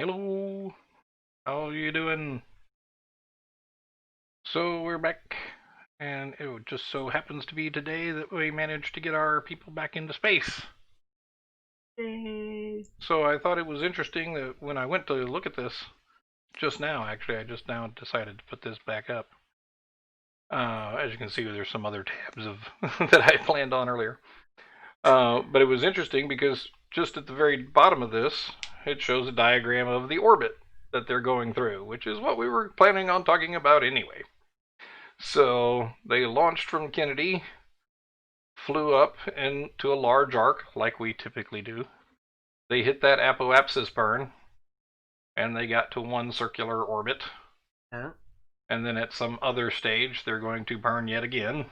Hello, how you doing? So we're back, and it just so happens to be today that we managed to get our people back into space. Yay. So I thought it was interesting that when I went to look at this just now, actually, I just now decided to put this back up. As you can see, there's some other tabs of that I planned on earlier. But it was interesting because just at the very bottom of this, it shows a diagram of the orbit that they're going through, which is what we were planning on talking about anyway. So they launched from Kennedy, flew up into a large arc like we typically do. They hit that apoapsis burn, and they got to one circular orbit. Yeah. And then at some other stage, they're going to burn yet again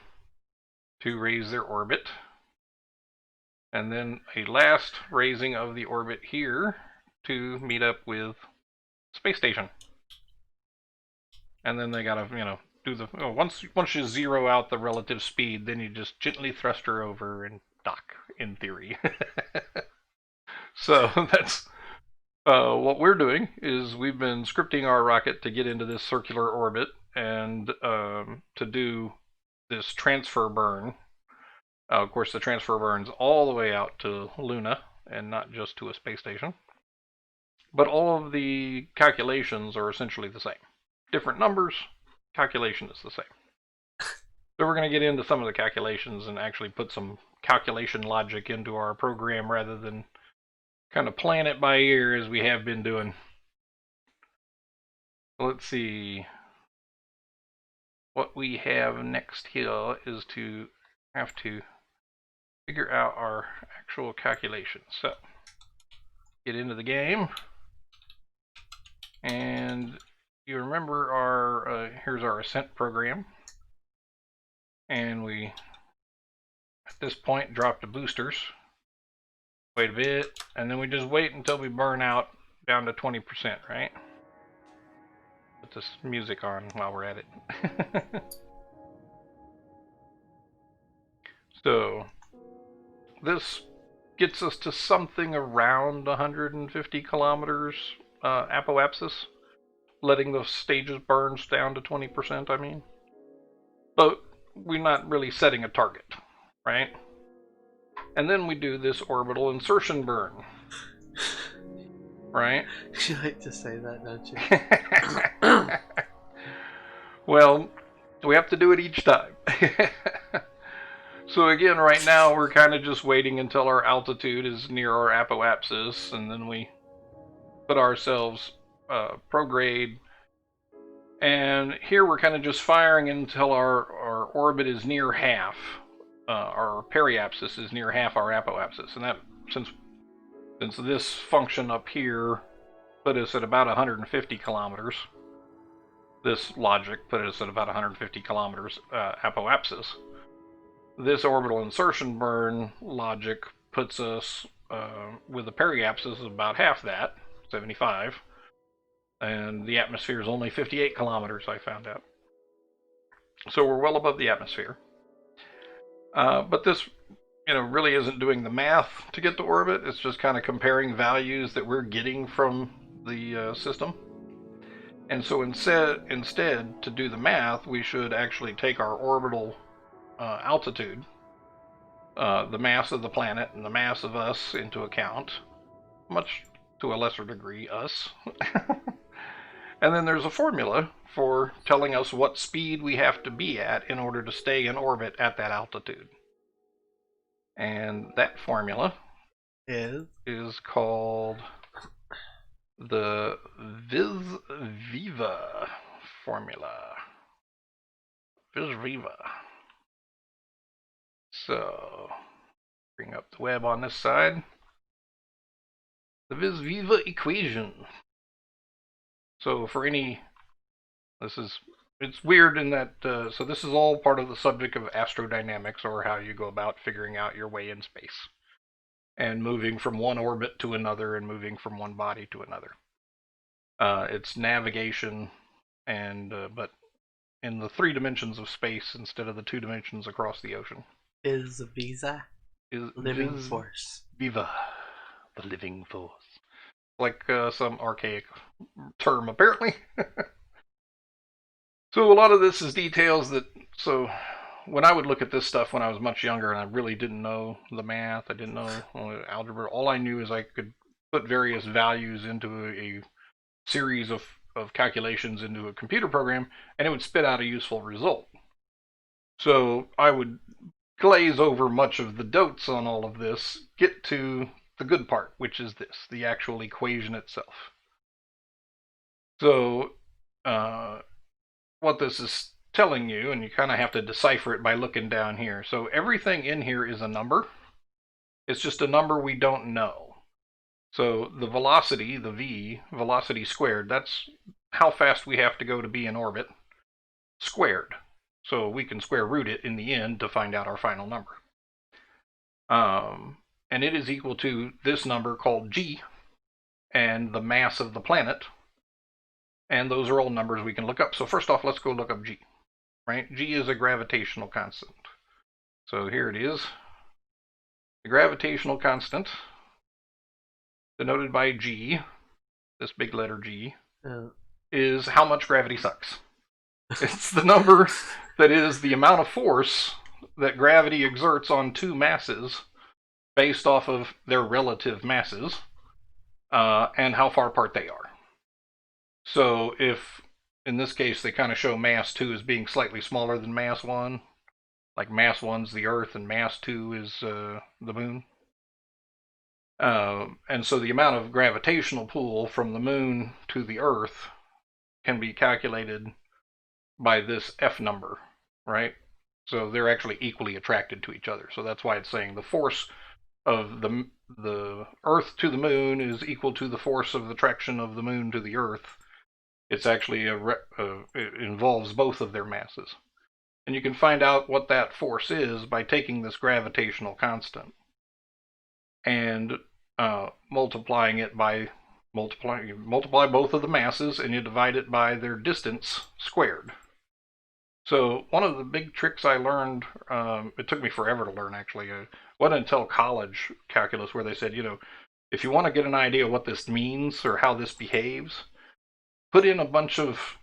to raise their orbit. And then a last raising of the orbit here to meet up with space station. And then they gotta, do the once you zero out the relative speed, then you just gently thrust her over and dock, in theory. So that's what we're doing is we've been scripting our rocket to get into this circular orbit and to do this transfer burn. Of course, the transfer burns all the way out to Luna and not just to a space station. But all of the calculations are essentially the same. Different numbers, calculation is the same. So we're going to get into some of the calculations and actually put some calculation logic into our program rather than kind of plan it by ear as we have been doing. Let's see. What we have next here is to have to figure out our actual calculations. So get into the game, and you remember our here's our ascent program, and we at this point drop the boosters. Wait a bit, and then we just wait until we burn out down to 20%, right? Put this music on while we're at it. So this gets us to something around 150 kilometers apoapsis, letting the stages burn down to 20%, I mean. But we're not really setting a target, right? And then we do this orbital insertion burn, right? You like to say that, don't you? Well, we have to do it each time. So again, right now we're kind of just waiting until our altitude is near our apoapsis, and then we put ourselves prograde. And here we're kind of just firing until our orbit is near half. Our periapsis is near half our apoapsis, and that since this function up here put us at about 150 kilometers. This logic put us at about 150 kilometers apoapsis. This orbital insertion burn logic puts us with the periapsis about half that, 75, and the atmosphere is only 58 kilometers, I found out. So we're well above the atmosphere. But this, really isn't doing the math to get to orbit. It's just kind of comparing values that we're getting from the system. And so instead, to do the math, we should actually take our orbital altitude, the mass of the planet and the mass of us into account, much to a lesser degree us. And then there's a formula for telling us what speed we have to be at in order to stay in orbit at that altitude. And that formula is called the Viva formula. Viva. So, bring up the web on this side. The Viva equation. So for any, it's weird in that, so this is all part of the subject of astrodynamics, or how you go about figuring out your way in space and moving from one orbit to another and moving from one body to another. It's navigation, and but in the 3 dimensions of space instead of the 2 dimensions across the ocean. Is Visa Is living force? Viva, the living force. like some archaic term apparently. So a lot of this is details that, so when I would look at this stuff when I was much younger and I really didn't know the math, I didn't know algebra, all I knew is I could put various values into a series of calculations into a computer program and it would spit out a useful result. So I would glaze over much of the dotes on all of this, get to the good part, which is this, the actual equation itself. So what this is telling you, and you kind of have to decipher it by looking down here. So everything in here is a number. It's just a number we don't know. So the velocity, the v, velocity squared, that's how fast we have to go to be in orbit, squared. So we can square root it in the end to find out our final number. And it is equal to this number called g, and the mass of the planet. And those are all numbers we can look up. So first off, let's go look up g. Right? G is a gravitational constant. So here it is. The gravitational constant, denoted by G, this big letter G, is how much gravity sucks. It's the number that is the amount of force that gravity exerts on two masses based off of their relative masses and how far apart they are. So if, in this case, they kind of show mass 2 as being slightly smaller than mass 1, like mass 1's the Earth and mass 2 is the Moon. And so the amount of gravitational pull from the Moon to the Earth can be calculated by this F number, right? So they're actually equally attracted to each other. So that's why it's saying the force of the Earth to the Moon is equal to the force of the attraction of the Moon to the Earth. It's actually it involves both of their masses. And you can find out what that force is by taking this gravitational constant and multiplying it by multiply both of the masses and you divide it by their distance squared. So one of the big tricks I learned, it took me forever to learn actually. It wasn't until college calculus where they said, you know, if you want to get an idea what this means or how this behaves, put in a bunch of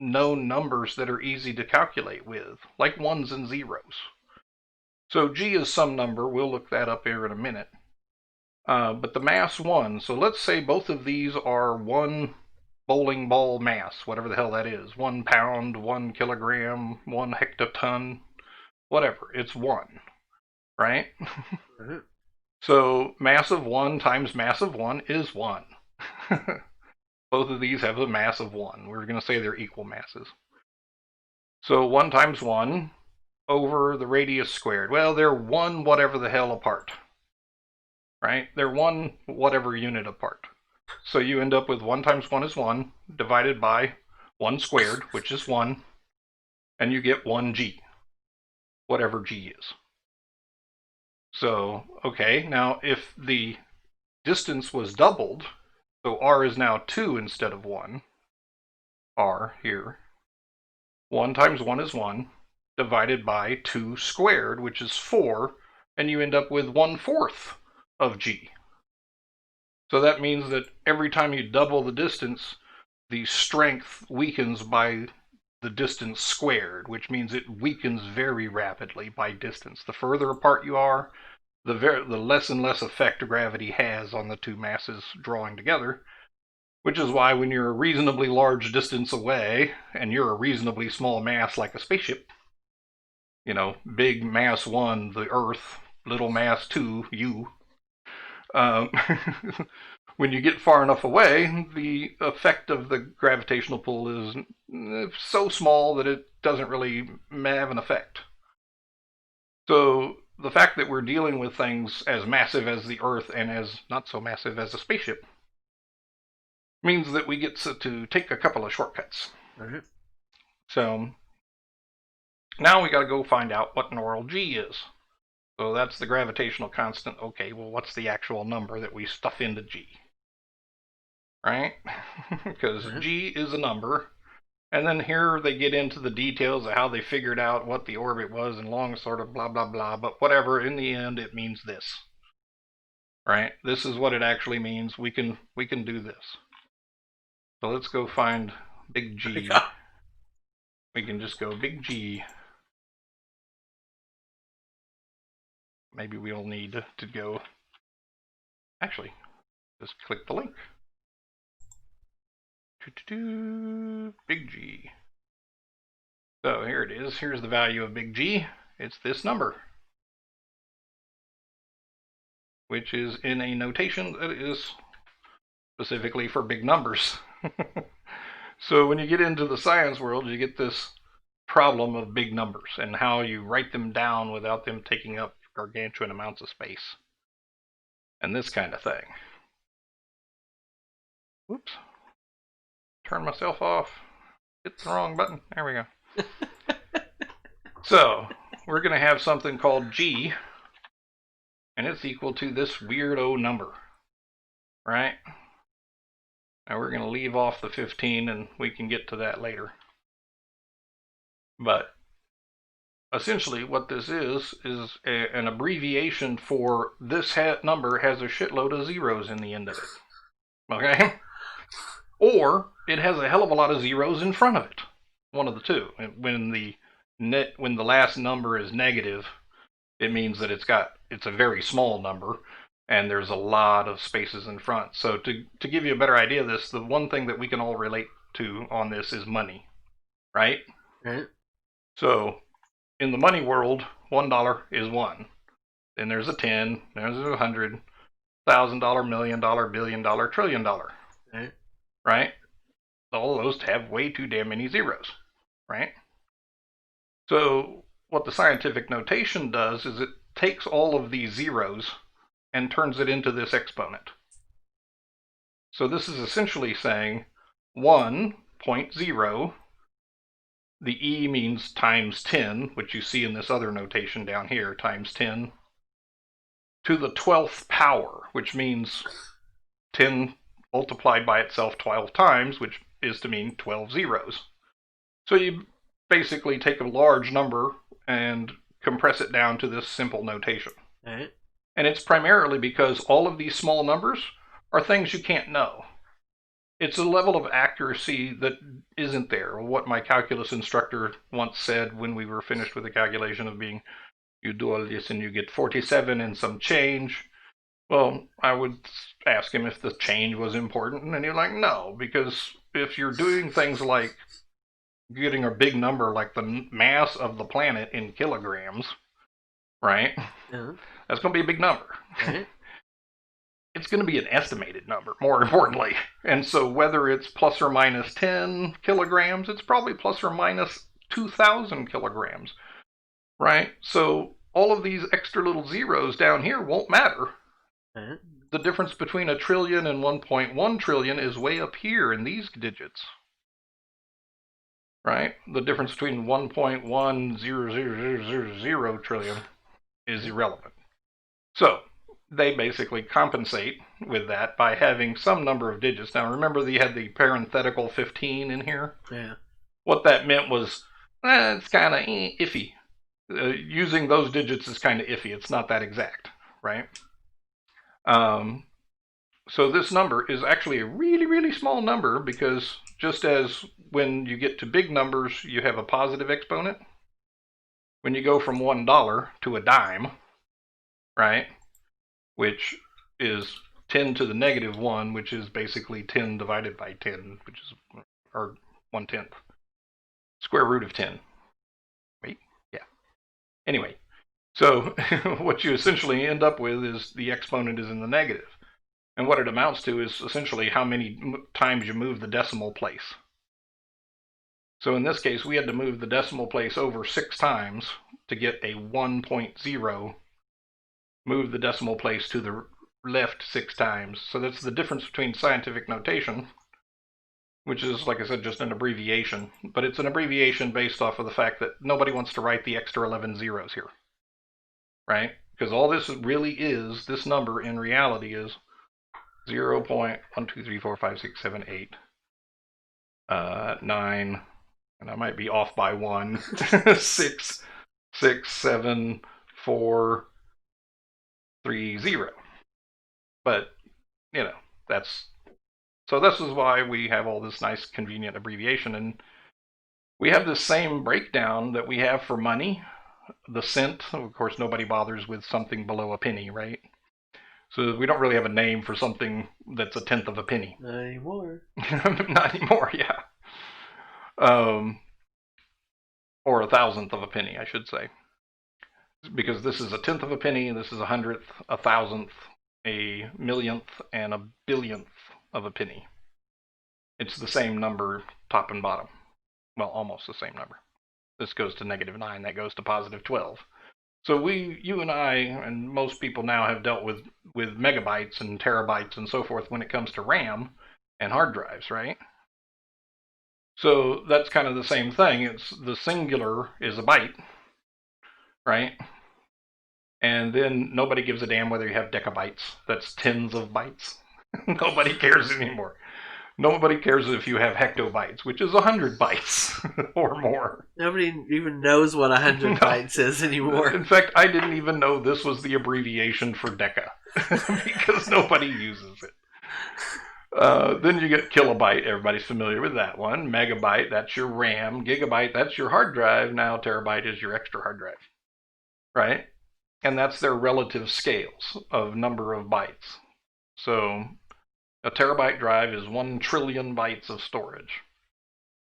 known numbers that are easy to calculate with, like ones and zeros. So G is some number, we'll look that up here in a minute. But the mass 1, so let's say both of these are 1 bowling ball mass, whatever the hell that is. 1 pound, 1 kilogram, 1 hectoton, whatever. It's 1, right? So mass of 1 times mass of 1 is 1. Both of these have a mass of 1. We're going to say they're equal masses. So 1 times 1 over the radius squared. Well, they're 1 whatever the hell apart. Right? They're 1 whatever unit apart. So you end up with 1 times 1 is 1, divided by 1 squared, which is 1, and you get 1g, whatever g is. So, okay, now if the distance was doubled, so r is now 2 instead of 1, r here, 1 times 1 is 1, divided by 2 squared, which is 4, and you end up with 1/4 of g. So that means that every time you double the distance, the strength weakens by the distance squared, which means it weakens very rapidly by distance. The further apart you are, the less and less effect gravity has on the two masses drawing together, which is why when you're a reasonably large distance away and you're a reasonably small mass like a spaceship, you know, big mass 1, the Earth, little mass 2, you, when you get far enough away, the effect of the gravitational pull is so small that it doesn't really have an effect. So the fact that we're dealing with things as massive as the Earth and as not so massive as a spaceship means that we get to take a couple of shortcuts. So now we got to go find out what normal g is. So that's the gravitational constant. Okay, well, what's the actual number that we stuff into g? Right? Because g is a number. And then here they get into the details of how they figured out what the orbit was and long sort of blah, blah, blah. But whatever, in the end, it means this. right? This is what it actually means. We can do this. So let's go find big G. Yeah. We can just go big G. Maybe we'll need to go. Actually, just click the link. Big G. So here it is. Here's the value of big G. It's this number, which is in a notation that is specifically for big numbers. So when you get into the science world, you get this problem of big numbers and how you write them down without them taking up gargantuan amounts of space and this kind of thing. Whoops. Turn myself off. Hit the wrong button. There we go. So we're going to have something called G, and it's equal to this weirdo number, right? Now we're going to leave off the 15, and we can get to that later. But essentially what this is an abbreviation for this number has a shitload of zeros in the end of it. Okay? Or it has a hell of a lot of zeros in front of it. One of the two. When the last number is negative, it means that it's a very small number and there's a lot of spaces in front. So to give you a better idea of this, the one thing that we can all relate to on this is money, right? Right. So in the money world, $1 is 1. Then there's a 10, there's a $100, $1,000, $1 million, $1 billion, $1 trillion. Right. Right? All of those have way too damn many zeros, right? So what the scientific notation does is it takes all of these zeros and turns it into this exponent. So this is essentially saying 1.0, the E means times 10, which you see in this other notation down here, times 10, to the 12th power, which means 10 multiplied by itself 12 times, which is to mean 12 zeros. So you basically take a large number and compress it down to this simple notation. Right. And it's primarily because all of these small numbers are things you can't know. It's a level of accuracy that isn't there. What my calculus instructor once said when we were finished with the calculation of being, you do all this and you get 47 and some change. Well, I would ask him if the change was important, and he's like, no, because if you're doing things like getting a big number like the mass of the planet in kilograms, right? Yeah. That's going to be a big number. Right. It's going to be an estimated number, more importantly. And so whether it's plus or minus 10 kilograms, it's probably plus or minus 2,000 kilograms, right? So all of these extra little zeros down here won't matter. Right. The difference between a trillion and 1.1 trillion is way up here in these digits. Right? The difference between 1.10000 trillion is irrelevant. So they basically compensate with that by having some number of digits. Now remember you had the parenthetical 15 in here? Yeah. What that meant was, it's kind of iffy. Using those digits is kind of iffy. It's not that exact, right? So this number is actually a really, really small number because just as when you get to big numbers, you have a positive exponent. When you go from $1 to a dime, right, which is 10 to the negative 1, which is basically 10 divided by 10, which is, or 1/10. Square root of 10. Wait, yeah. Anyway, so what you essentially end up with is the exponent is in the negative. And what it amounts to is essentially how many times you move the decimal place. So in this case, we had to move the decimal place over 6 times to get a 1.0, move the decimal place to the left 6 times. So that's the difference between scientific notation, which is, like I said, just an abbreviation. But it's an abbreviation based off of the fact that nobody wants to write the extra 11 zeros here, right? Because all this really is, this number in reality is 0.1234567 9, and I might be off by 1, 6, 6, 7, 4, 3, 0. But, you know, that's... So this is why we have all this nice convenient abbreviation. And we have the same breakdown that we have for money. The cent, of course, nobody bothers with something below a penny, right? So we don't really have a name for something that's a tenth of a penny. Not anymore. Not anymore, yeah. Or a thousandth of a penny, I should say. Because this is a tenth of a penny, this is a hundredth, a thousandth, a millionth, and a billionth of a penny. It's the same number top and bottom. Well, almost the same number. This goes to -9, that goes to +12. So you and I, and most people now have dealt with megabytes and terabytes and so forth when it comes to RAM and hard drives, right? So that's kind of the same thing. It's the singular is a byte, right? And then nobody gives a damn whether you have decabytes. That's tens of bytes. Nobody cares anymore. Nobody cares if you have hectobytes, which is 100 bytes or more. Nobody even knows what 100 bytes is anymore. In fact, I didn't even know this was the abbreviation for deca because nobody uses it. Then you get kilobyte. Everybody's familiar with that one. Megabyte, that's your RAM. Gigabyte, that's your hard drive. Now terabyte is your extra hard drive, right? And that's their relative scales of number of bytes. So a terabyte drive is 1 trillion bytes of storage.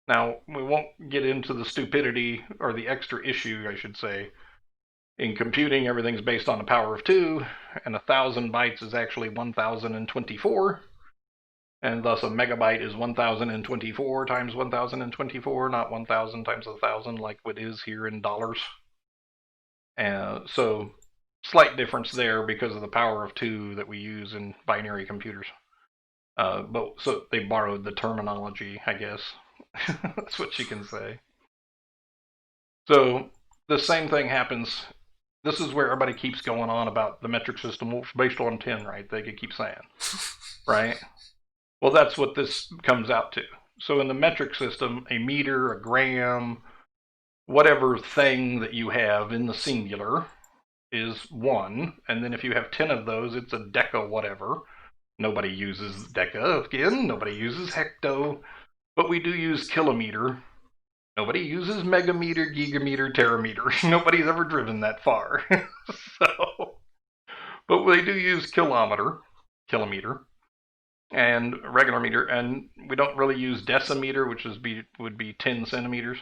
Now, we won't get into the stupidity or the extra issue, I should say. In computing, everything's based on the power of 2, and 1,000 bytes is actually 1,024. And thus a megabyte is 1,024 times 1,024, not 1,000 times 1,000 like it is here in dollars. So, slight difference there because of the power of 2 that we use in binary computers. But so they borrowed the terminology, I guess. That's what you can say. So the same thing happens. This is where everybody keeps going on about the metric system based on 10, right? They could keep saying, right? Well, that's what this comes out to. So in the metric system, a meter, a gram, whatever thing that you have in the singular is 1. And then if you have 10 of those, it's a deca whatever. Nobody uses deca again. Nobody uses hecto. But we do use kilometer. Nobody uses megameter, gigameter, terameter. Nobody's ever driven that far. But they do use kilometer, and regular meter, and we don't really use decimeter, which would be 10 centimeters.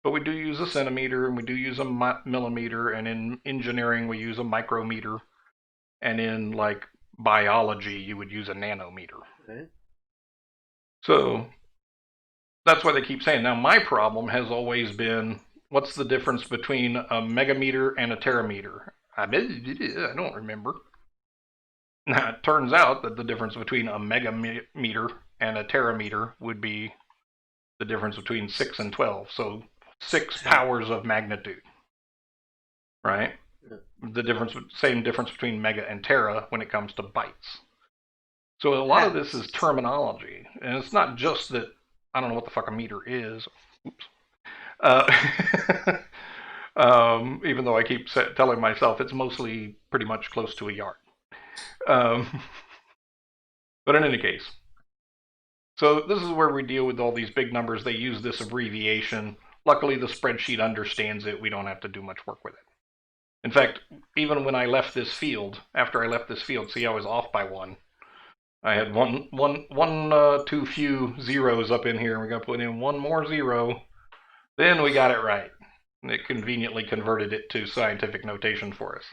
But we do use a centimeter, and we do use a millimeter, and in engineering we use a micrometer, and in like biology you would use a nanometer. Okay. So that's why they keep saying. Now my problem has always been, what's the difference between a megameter and a terameter? I don't remember. Now it turns out that the difference between a megameter and a terameter would be the difference between 6 and 12. So 6 powers of magnitude, right? The same difference between mega and tera when it comes to bytes. So a lot of this is terminology, and it's not just that I don't know what the fuck a meter is. Oops. Even though I keep telling myself it's mostly pretty much close to a yard. But in any case, so this is where we deal with all these big numbers. They use this abbreviation. Luckily, the spreadsheet understands it. We don't have to do much work with it. In fact, even when I left this field, after I left this field, see, I was off by 1. I had too few zeros up in here, and we're going to put in 1 more 0. Then we got it right. And it conveniently converted it to scientific notation for us.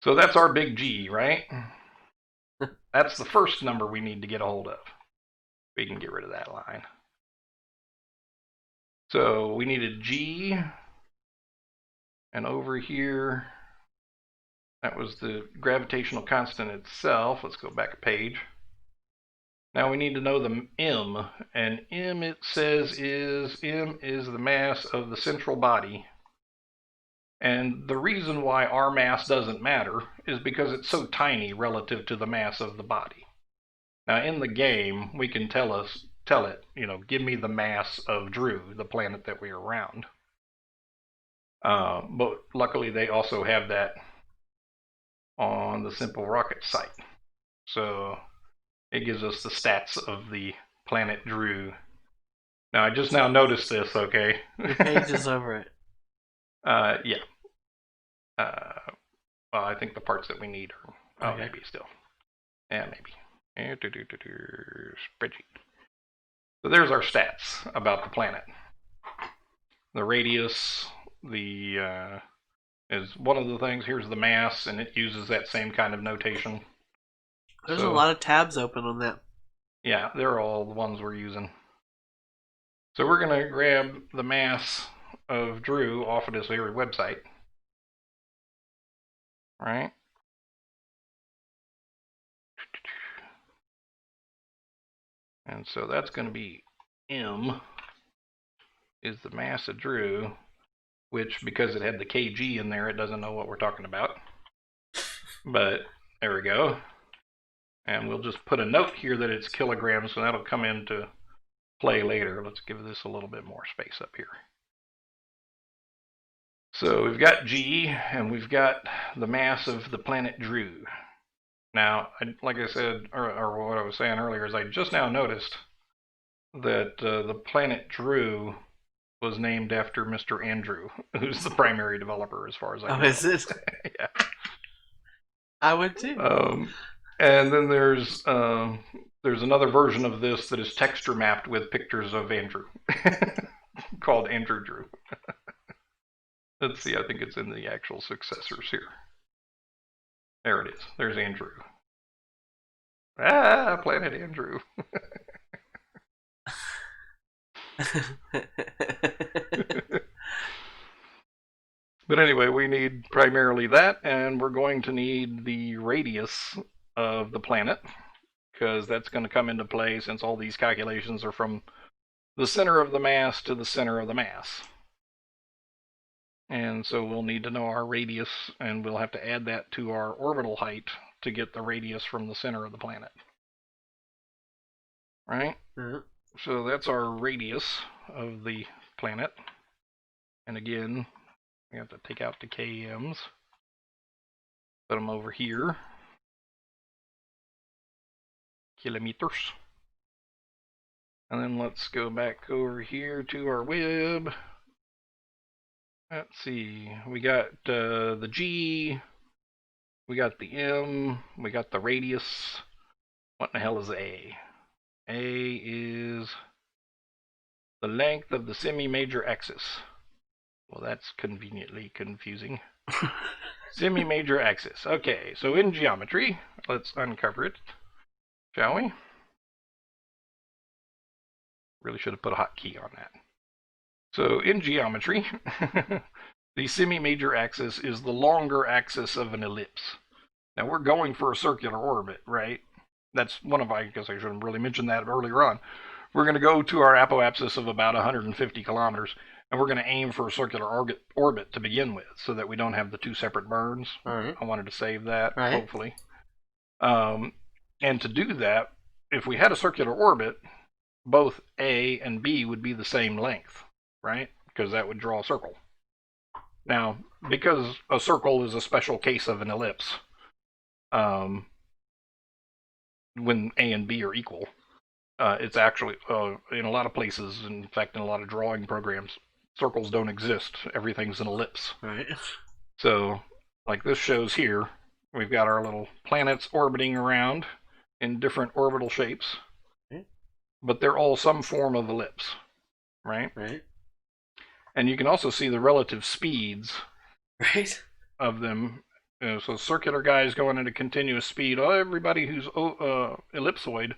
So that's our big G, right? That's the first number we need to get a hold of. We can get rid of that line. So we needed G. And over here, that was the gravitational constant itself. Let's go back a page. Now we need to know the M. And M, it says, M is the mass of the central body. And the reason why our mass doesn't matter is because it's so tiny relative to the mass of the body. Now in the game, we can tell it, give me the mass of Drew, the planet that we're around. But luckily they also have that on the Simple Rocket site. So it gives us the stats of the planet Drew. Now I just now noticed this, okay? Your page is over it. Yeah. Well, I think the parts that we need are, Okay. maybe still. Yeah, maybe. Spreadsheet. So there's our stats about the planet. The radius, the is one of the things. Here's the mass, and it uses that same kind of notation. There's a lot of tabs open on that. Yeah, they're all the ones we're using. So we're going to grab the mass of Drew off of this very website. Right? And so that's going to be M is the mass of Drew, which, because it had the kg in there, it doesn't know what we're talking about. But there we go. And we'll just put a note here that it's kilograms, so that'll come into play later. Let's give this a little bit more space up here. So we've got G, and we've got the mass of the planet Drew. Now, like I said, or what I was saying earlier, is I just now noticed that the planet Drew was named after Mr. Andrew, who's the primary developer, as far as I know. Oh, is it? Yeah. I would too. And then there's another version of this that is texture mapped with pictures of Andrew, called Andrew Drew. Let's see, I think it's in the actual successors here. There it is. There's Andrew. Ah, Planet Andrew. But anyway, we need primarily that, and we're going to need the radius of the planet, because that's going to come into play since all these calculations are from the center of the mass to the center of the mass. And so we'll need to know our radius, and we'll have to add that to our orbital height to get the radius from the center of the planet. Right? Mm-hmm. So that's our radius of the planet. And again, we have to take out the kms, put them over here. Kilometers. And then let's go back over here to our web. Let's see, we got the G, we got the M, we got the radius. What in the hell is A? A is the length of the semi-major axis. Well, that's conveniently confusing. Semi-major axis. Okay, so in geometry, let's uncover it, shall we? Really should have put a hotkey on that. So in geometry, the semi-major axis is the longer axis of an ellipse. Now we're going for a circular orbit, right? That's one of, I guess I should have really mentioned that earlier on. We're going to go to our apoapsis of about 150 kilometers, and we're going to aim for a circular orbit to begin with, so that we don't have the two separate burns. All right. I wanted to save that, right. Hopefully. And to do that, if we had a circular orbit, both A and B would be the same length, right? Because that would draw a circle. Now, because a circle is a special case of an ellipse, when A and B are equal, it's actually, in a lot of places, in fact, in a lot of drawing programs, circles don't exist. Everything's an ellipse. Right. So, like this shows here, we've got our little planets orbiting around in different orbital shapes, but they're all some form of ellipse, right? Right. And you can also see the relative speeds Right. of them. So circular guys going at a continuous speed. Everybody who's ellipsoid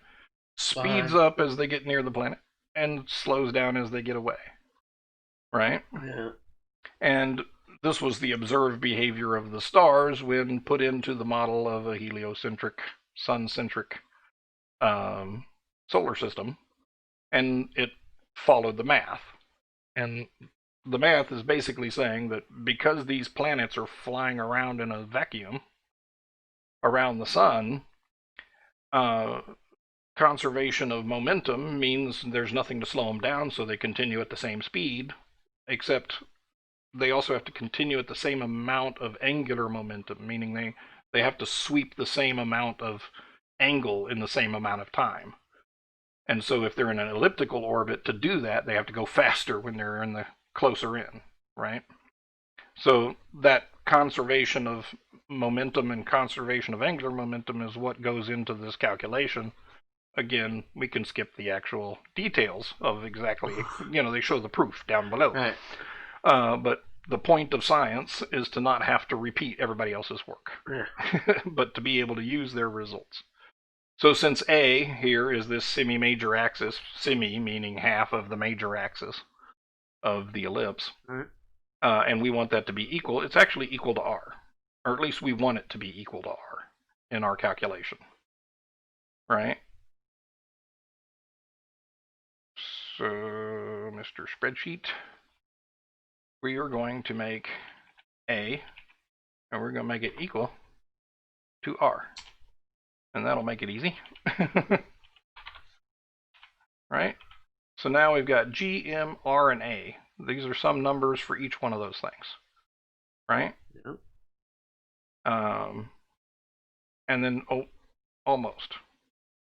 speeds up as they get near the planet and slows down as they get away, right? Yeah. And this was the observed behavior of the stars when put into the model of a heliocentric, sun-centric solar system, and it followed the math. And the math is basically saying that because these planets are flying around in a vacuum around the sun, conservation of momentum means there's nothing to slow them down, so they continue at the same speed, except they also have to continue at the same amount of angular momentum, meaning They have to sweep the same amount of angle in the same amount of time. And so if they're in an elliptical orbit, to do that, they have to go faster when they're in the closer in, right? So that conservation of momentum and conservation of angular momentum is what goes into this calculation. Again, we can skip the actual details of exactly, they show the proof down below. Right. But the point of science is to not have to repeat everybody else's work, but to be able to use their results. So since A here is this semi-major axis, semi meaning half of the major axis of the ellipse, and we want that to be equal, it's actually equal to R. Or at least we want it to be equal to R in our calculation. Right? So, Mr. Spreadsheet, we are going to make A, and we're going to make it equal to R. And that'll make it easy. Right? So now we've got G, M, R, and A. These are some numbers for each one of those things. Right? Yep. And then, almost.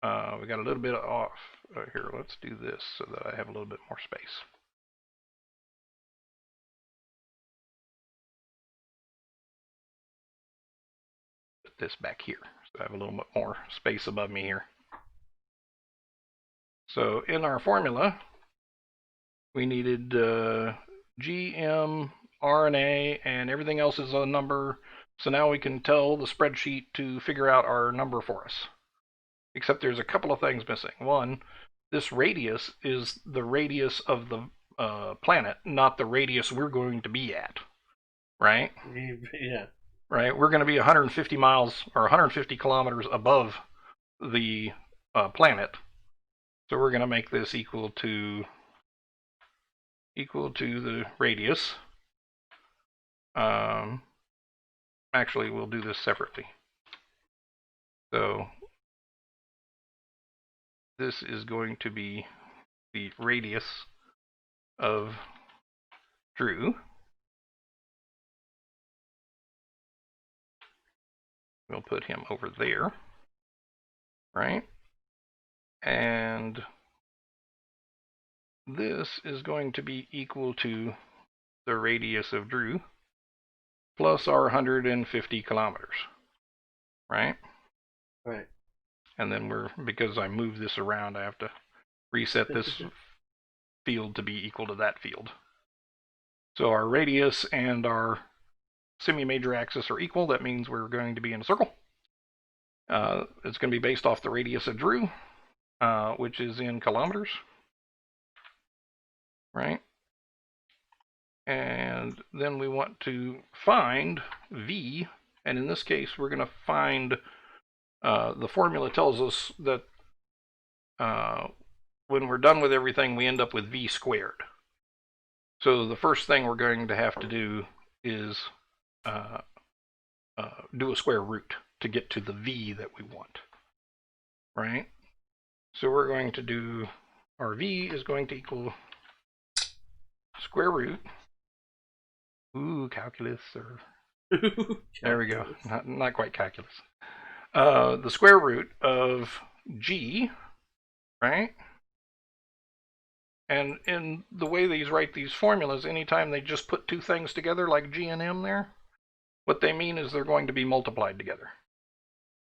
We got a little bit off. Here, let's do this so that I have a little bit more space. Put this back here so I have a little bit more space above me here. So in our formula, we needed G, M, R, and A, and everything else is a number. So now we can tell the spreadsheet to figure out our number for us. Except there's a couple of things missing. One, this radius is the radius of the planet, not the radius we're going to be at. Right? Yeah. Right? We're going to be 150 miles or 150 kilometers above the planet. So we're going to make this equal to the radius. Actually, we'll do this separately. So this is going to be the radius of Drew. We'll put him over there, right? And this is going to be equal to the radius of Drew plus our 150 kilometers, right? Right. And then because I moved this around, I have to reset this field to be equal to that field. So our radius and our semi-major axis are equal. That means we're going to be in a circle. It's going to be based off the radius of Drew, which is in kilometers, right? And then we want to find V, and in this case, we're going to find, the formula tells us that when we're done with everything, we end up with V squared. So the first thing we're going to have to do is do a square root to get to the V that we want, right? So we're going to do, our V is going to equal square root. Ooh, calculus, or there we go. Not quite calculus. The square root of G, right? And in the way these write these formulas, anytime they just put two things together like G and M there, what they mean is they're going to be multiplied together.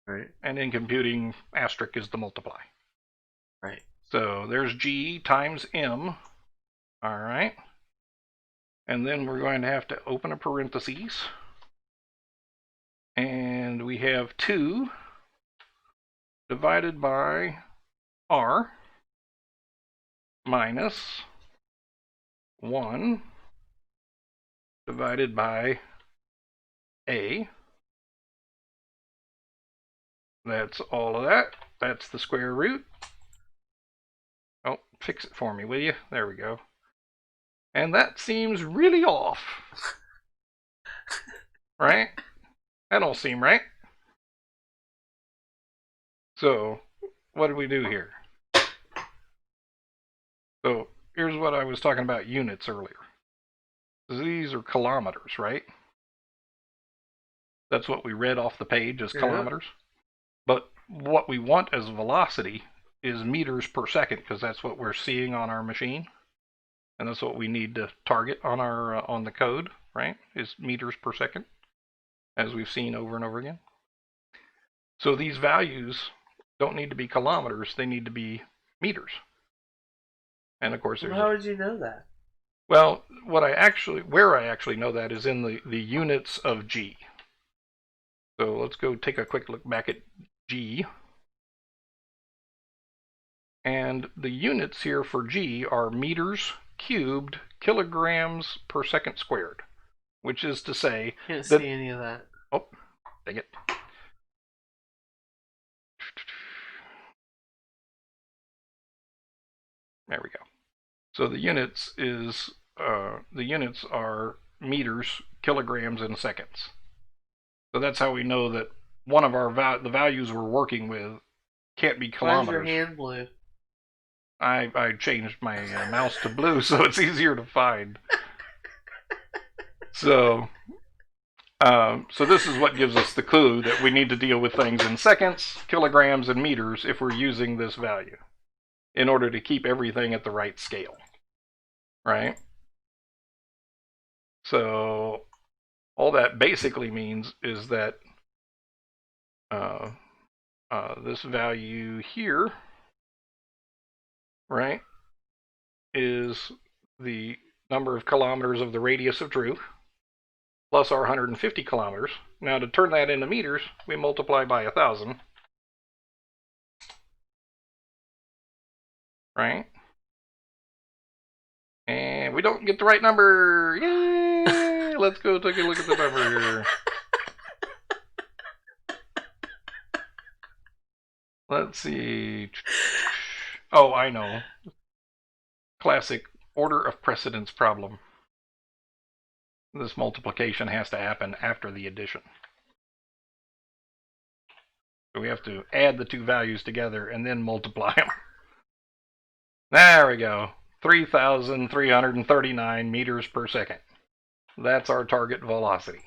Right. And in computing, asterisk is the multiply. Right. So there's G times M. All right. And then we're going to have to open a parentheses. And we have 2 divided by R minus 1 divided by A. That's all of that. That's the square root. Oh, fix it for me, will you? There we go. And that seems really off. Right? That don't seem right. So, what did we do here? So, here's what I was talking about units earlier. These are kilometers, right? That's what we read off the page as Yeah. kilometers. But what we want as velocity is meters per second, because that's what we're seeing on our machine, and that's what we need to target on our on the code, right? Is meters per second, as we've seen over and over again. So these values don't need to be kilometers; they need to be meters. And of course, Well, how would you know that? Well, where I actually know that is in the units of G. So let's go take a quick look back at G. And the units here for G are meters cubed kilograms per second squared, which is to say Can't that, see any of that. oh, dang it. There we go. So the units are meters, kilograms, and seconds. So that's how we know that one of the values we're working with can't be kilometers. Why is your hand blue? I changed my mouse to blue so it's easier to find. So this is what gives us the clue that we need to deal with things in seconds, kilograms, and meters if we're using this value in order to keep everything at the right scale, right? So all that basically means is that this value here, right, is the number of kilometers of the radius of truth plus our 150 kilometers. Now to turn that into meters, we multiply by 1,000. Right? And we don't get the right number. Yay! Let's go take a look at the number here. Let's see. Oh, I know. Classic order of precedence problem. This multiplication has to happen after the addition. So we have to add the two values together and then multiply them. There we go. 3,339 meters per second. That's our target velocity.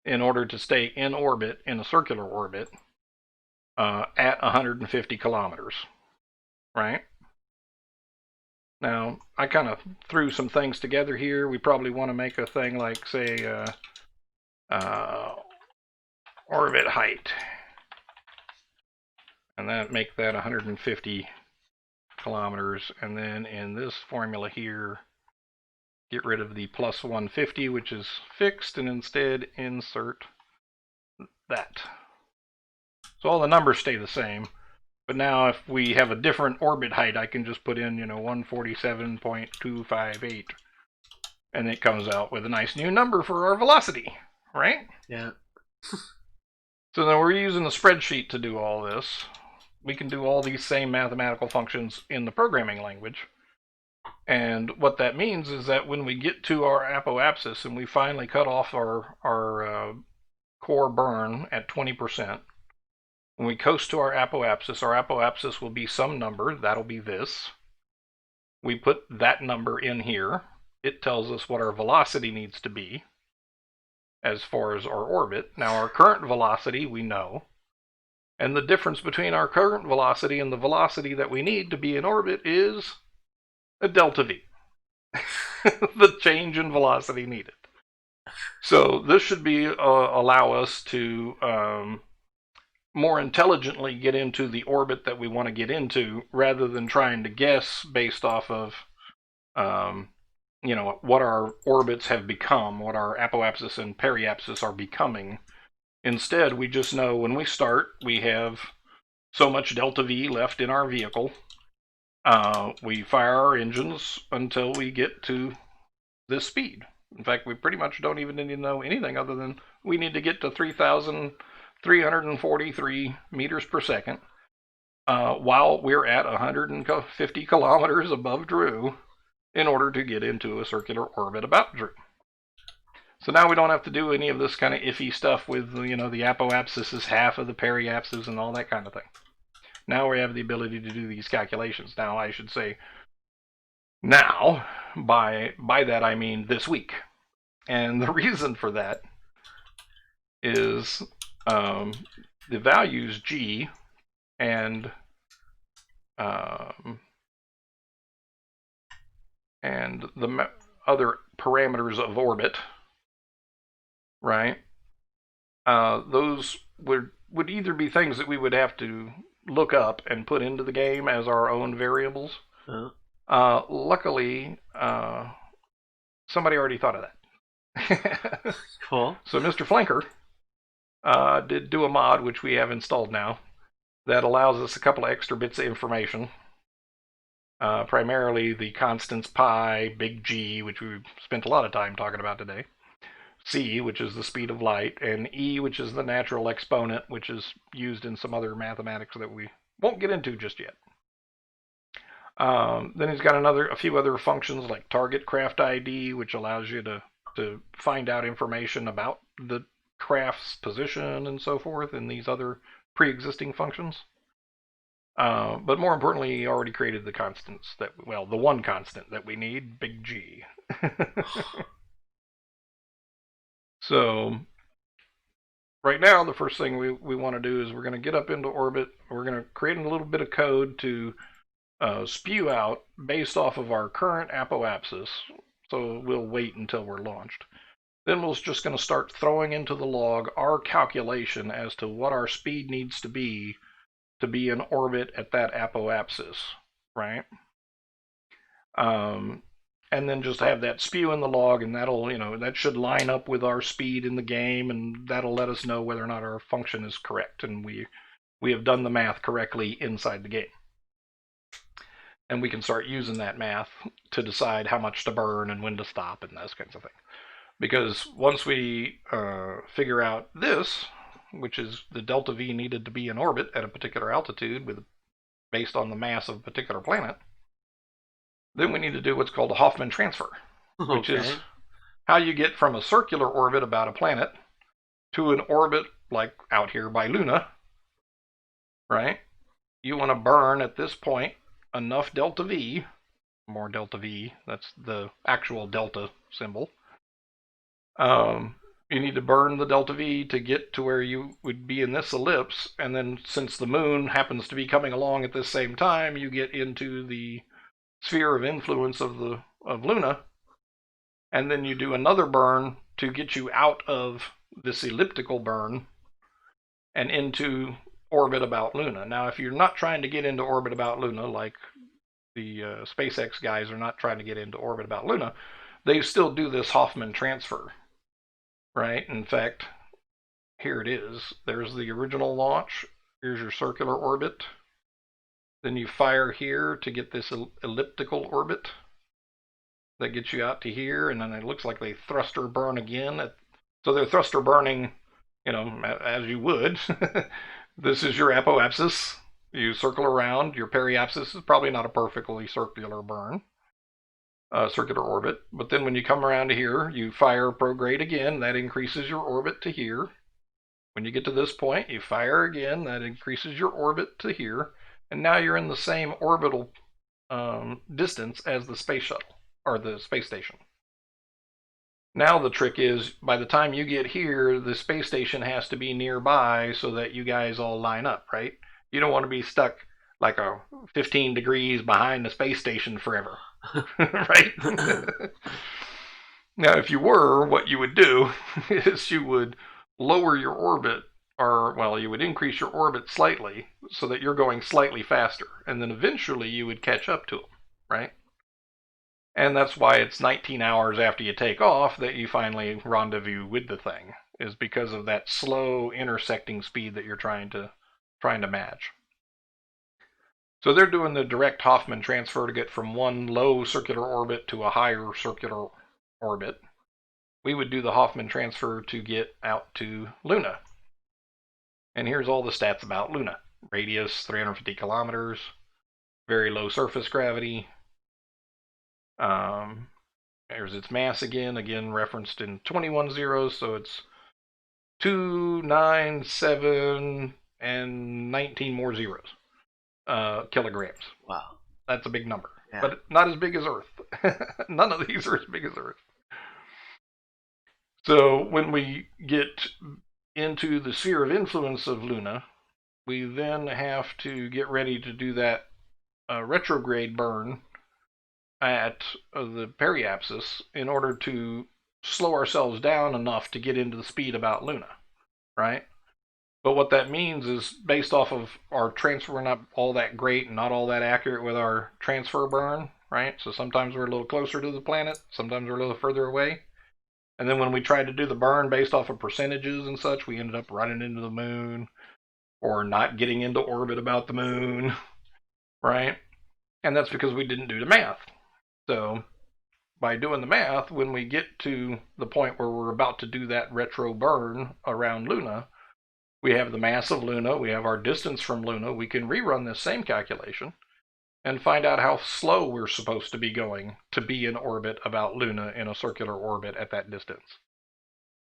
In order to stay in orbit, in a circular orbit, at 150 kilometers. Right? Now, I kind of threw some things together here. We probably want to make a thing like, say, orbit height. And that make that 150 kilometers. And then in this formula here, get rid of the plus 150, which is fixed, and instead insert that. So all the numbers stay the same. But now if we have a different orbit height, I can just put in, 147.258. And it comes out with a nice new number for our velocity, right? Yeah. So then we're using the spreadsheet to do all this. We can do all these same mathematical functions in the programming language. And what that means is that when we get to our apoapsis and we finally cut off our core burn at 20%, when we coast to our apoapsis will be some number. That'll be this. We put that number in here. It tells us what our velocity needs to be as far as our orbit. Now, our current velocity, we know. And the difference between our current velocity and the velocity that we need to be in orbit is a delta V. The change in velocity needed. So this should be allow us to more intelligently get into the orbit that we want to get into, rather than trying to guess based off of what our orbits have become, what our apoapsis and periapsis are becoming. Instead, we just know when we start, we have so much delta V left in our vehicle. We fire our engines until we get to this speed. In fact, we pretty much don't even need to know anything other than we need to get to 3,343 meters per second while we're at 150 kilometers above Drew in order to get into a circular orbit about Drew. So now we don't have to do any of this kind of iffy stuff with, the apoapsis is half of the periapsis and all that kind of thing. Now we have the ability to do these calculations. Now, I should say, now, by that I mean this week. And the reason for that is the values g and the other parameters of orbit, right? Those would either be things that we would have to look up and put into the game as our own variables. Luckily, somebody already thought of that. Cool. So Mr. Flanker did do a mod, which we have installed now, that allows us a couple of extra bits of information. Primarily the constants pi, big G, which we've spent a lot of time talking about today, c, which is the speed of light, and e, which is the natural exponent, which is used in some other mathematics that we won't get into just yet. Then he's got a few other functions like target craft ID, which allows you to find out information about the craft's position and so forth, and these other pre-existing functions. But more importantly, he already created the constants the one constant that we need, big G. So right now, the first thing we want to do is we're going to get up into orbit. We're going to create a little bit of code to spew out based off of our current apoapsis. So we'll wait until we're launched. Then we're just going to start throwing into the log our calculation as to what our speed needs to be in orbit at that apoapsis, right? And then just have that spew in the log, and that should line up with our speed in the game, and that'll let us know whether or not our function is correct, and we have done the math correctly inside the game. And we can start using that math to decide how much to burn and when to stop and those kinds of things. Because once we figure out this, which is the delta V needed to be in orbit at a particular altitude based on the mass of a particular planet, then we need to do what's called a Hoffman transfer, which is how you get from a circular orbit about a planet to an orbit like out here by Luna, right? You want to burn at this point enough delta V, more delta V, that's the actual delta symbol. You need to burn the delta V to get to where you would be in this ellipse, and then since the moon happens to be coming along at this same time, you get into the sphere of influence of Luna, and then you do another burn to get you out of this elliptical burn and into orbit about Luna. Now, if you're not trying to get into orbit about Luna, like the SpaceX guys are not trying to get into orbit about Luna, they still do this Hoffman transfer, right? In fact, here it is. There's the original launch. Here's your circular orbit. Then you fire here to get this elliptical orbit that gets you out to here, and then it looks like they thruster burn again. So they're thruster burning, as you would. This is your apoapsis. You circle around. Your periapsis is probably not a perfectly circular burn, circular orbit. But then when you come around to here, you fire prograde again. That increases your orbit to here. When you get to this point, you fire again. That increases your orbit to here. And now you're in the same orbital distance as the space shuttle, or the space station. Now the trick is, by the time you get here, the space station has to be nearby so that you guys all line up, right? You don't want to be stuck like 15 degrees behind the space station forever, right? Now, if you were, what you would do is you would lower your orbit, you would increase your orbit slightly so that you're going slightly faster, and then eventually you would catch up to them, right? And that's why it's 19 hours after you take off that you finally rendezvous with the thing, is because of that slow intersecting speed that you're trying to match. So they're doing the direct Hoffman transfer to get from one low circular orbit to a higher circular orbit. We would do the Hoffman transfer to get out to Luna. And here's all the stats about Luna. Radius, 350 kilometers. Very low surface gravity. There's its mass again referenced in 21 zeros, so it's 2, 9, 7, and 19 more zeros. Kilograms. Wow. That's a big number. Yeah. But not as big as Earth. None of these are as big as Earth. So when we get into the sphere of influence of Luna, we then have to get ready to do that retrograde burn at the periapsis in order to slow ourselves down enough to get into the speed about Luna, right? But what that means is based off of our transfer, we're not all that great and not all that accurate with our transfer burn, right? So sometimes we're a little closer to the planet, sometimes we're a little further away. And then when we tried to do the burn based off of percentages and such, we ended up running into the moon or not getting into orbit about the moon, right? And that's because we didn't do the math. So by doing the math, when we get to the point where we're about to do that retro burn around Luna, we have the mass of Luna, we have our distance from Luna, we can rerun this same calculation and find out how slow we're supposed to be going to be in orbit about Luna in a circular orbit at that distance.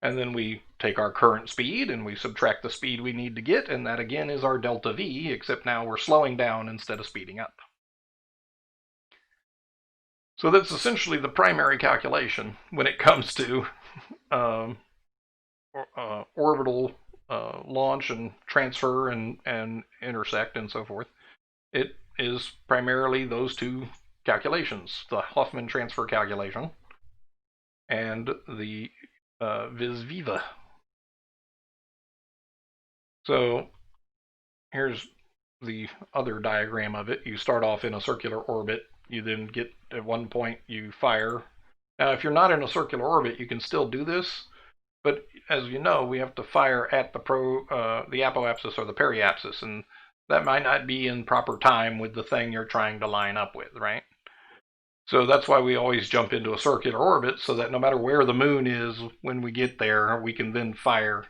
And then we take our current speed and we subtract the speed we need to get, and that again is our delta V, except now we're slowing down instead of speeding up. So that's essentially the primary calculation when it comes to orbital launch and transfer and intersect and so forth. It is primarily those two calculations, the Hoffman transfer calculation and the vis viva. So here's the other diagram of it. You start off in a circular orbit. You then get, at one point, you fire. Now, if you're not in a circular orbit, you can still do this. But as you know, we have to fire at the apoapsis or the periapsis, and that might not be in proper time with the thing you're trying to line up with, right? So that's why we always jump into a circular orbit, so that no matter where the moon is when we get there, we can then fire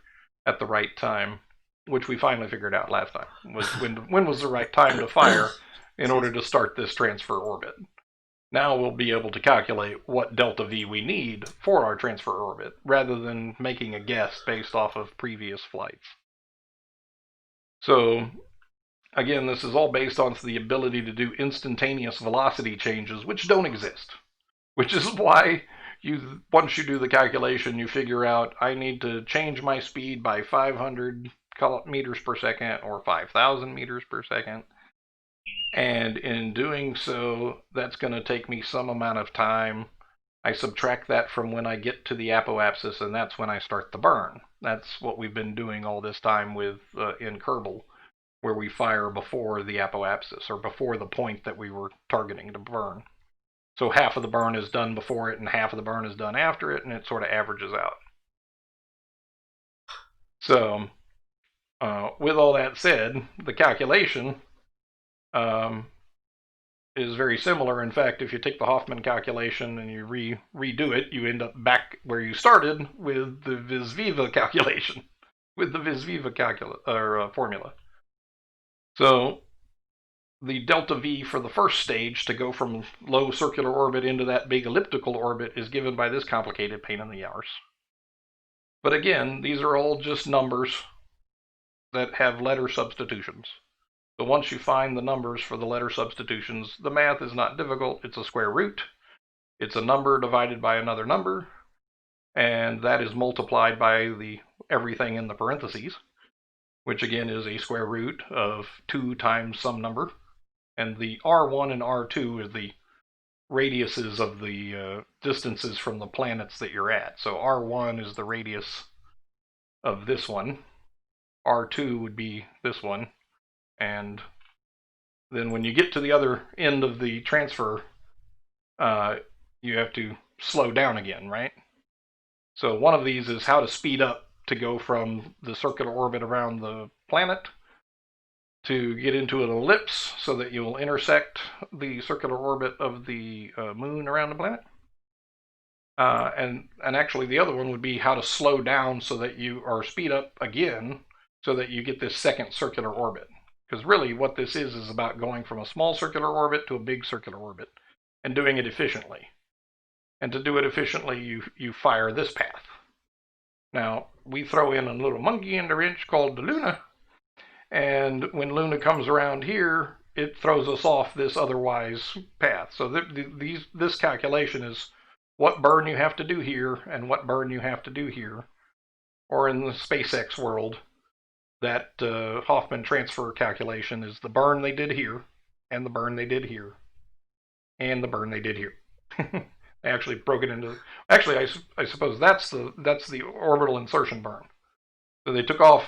at the right time, which we finally figured out last time. Was when was the right time to fire in order to start this transfer orbit. Now we'll be able to calculate what delta V we need for our transfer orbit, rather than making a guess based off of previous flights. So, again, this is all based on the ability to do instantaneous velocity changes, which don't exist. Which is why once you do the calculation, you figure out, I need to change my speed by 500 meters per second or 5,000 meters per second. And in doing so, that's going to take me some amount of time. I subtract that from when I get to the apoapsis, and that's when I start the burn. That's what we've been doing all this time with in Kerbal, where we fire before the apoapsis, or before the point that we were targeting to burn. So half of the burn is done before it, and half of the burn is done after it, and it sort of averages out. So, with all that said, the calculation is very similar. In fact, if you take the Hoffman calculation and you redo it, you end up back where you started with the vis viva calculation, with the vis viva formula. So the delta V for the first stage to go from low circular orbit into that big elliptical orbit is given by this complicated pain in the arse. But again, these are all just numbers that have letter substitutions. So once you find the numbers for the letter substitutions, the math is not difficult. It's a square root. It's a number divided by another number, and that is multiplied by the everything in the parentheses, which again is a square root of 2 times some number. And the R1 and R2 is the radiuses of the distances from the planets that you're at. So R1 is the radius of this one. R2 would be this one. And then when you get to the other end of the transfer, you have to slow down again, right? So one of these is how to speed up to go from the circular orbit around the planet to get into an ellipse so that you will intersect the circular orbit of the moon around the planet. And actually the other one would be how to slow down so that or speed up again so that you get this second circular orbit. Because really what this is about going from a small circular orbit to a big circular orbit and doing it efficiently. And to do it efficiently, you fire this path. Now, we throw in a little monkey in the wrench called the Luna, and when Luna comes around here, it throws us off this otherwise path. So this calculation is what burn you have to do here and what burn you have to do here, or in the SpaceX world, that Hoffman transfer calculation is the burn they did here, and the burn they did here, and the burn they did here. They actually broke it into. Actually, I suppose that's the orbital insertion burn. So they took off,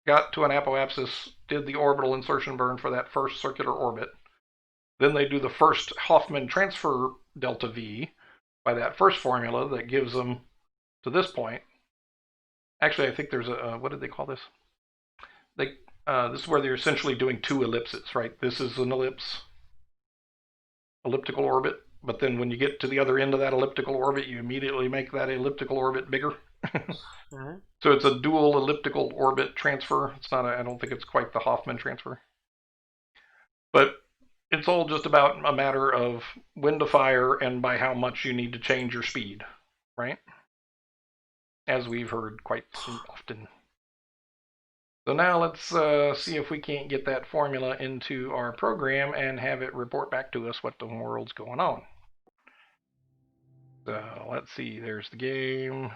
got to an apoapsis, did the orbital insertion burn for that first circular orbit. Then they do the first Hoffman transfer delta V by that first formula that gives them to this point. Actually, I think there's a what did they call this? This is where they're essentially doing two ellipses, right? This is an elliptical orbit, but then when you get to the other end of that elliptical orbit, you immediately make that elliptical orbit bigger. Mm-hmm. So it's a dual elliptical orbit transfer. It's not. I don't think it's quite the Hoffman transfer, but it's all just about a matter of when to fire and by how much you need to change your speed, right? As we've heard quite often. So now let's see if we can't get that formula into our program and have it report back to us what the world's going on. So let's see, there's the game.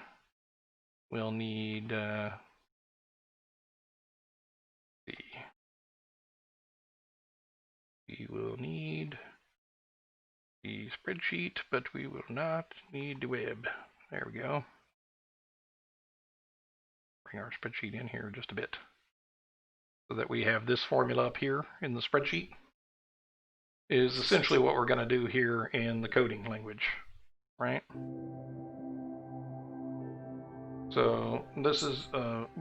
We'll need, we will need the spreadsheet, but we will not need the web. There we go. Bring our spreadsheet in here just a bit, so that we have this formula up here in the spreadsheet. Is essentially what we're going to do here in the coding language, right? So this is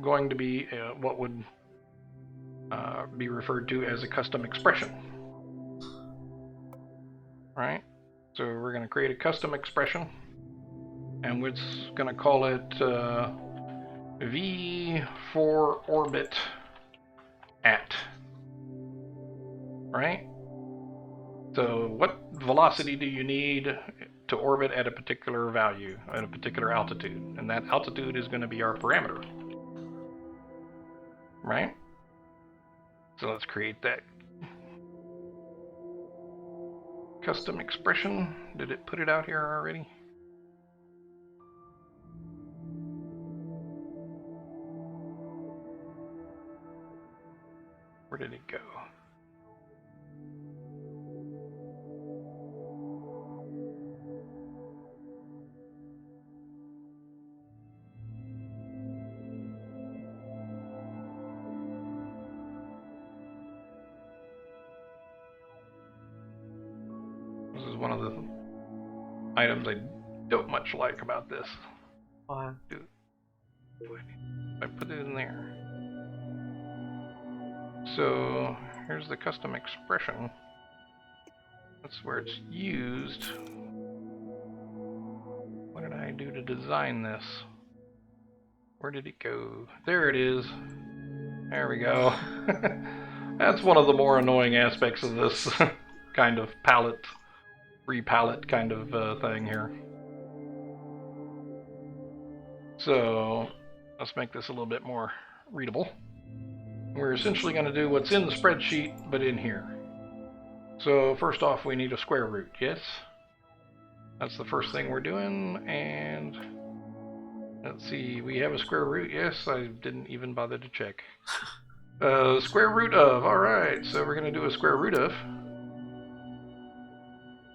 going to be what would be referred to as a custom expression, right? So we're going to create a custom expression, and we're going to call it V for orbit at, right? So what velocity do you need to orbit at a particular value, at a particular altitude? And that altitude is going to be our parameter, right? So let's create that custom expression. Did it put it out here already? Where did it go? This is one of the items I don't much like about this. Why? I put it in there. So here's the custom expression. That's where it's used. What did I do to design this? Where did it go? There it is. There we go. That's one of the more annoying aspects of this kind of palette, free palette kind of thing here. So let's make this a little bit more readable. We're essentially going to do what's in the spreadsheet, but in here. So first off, we need a square root, yes? That's the first thing we're doing, and let's see, we have a square root, yes? I didn't even bother to check. Square root of, alright, so we're going to do a square root of.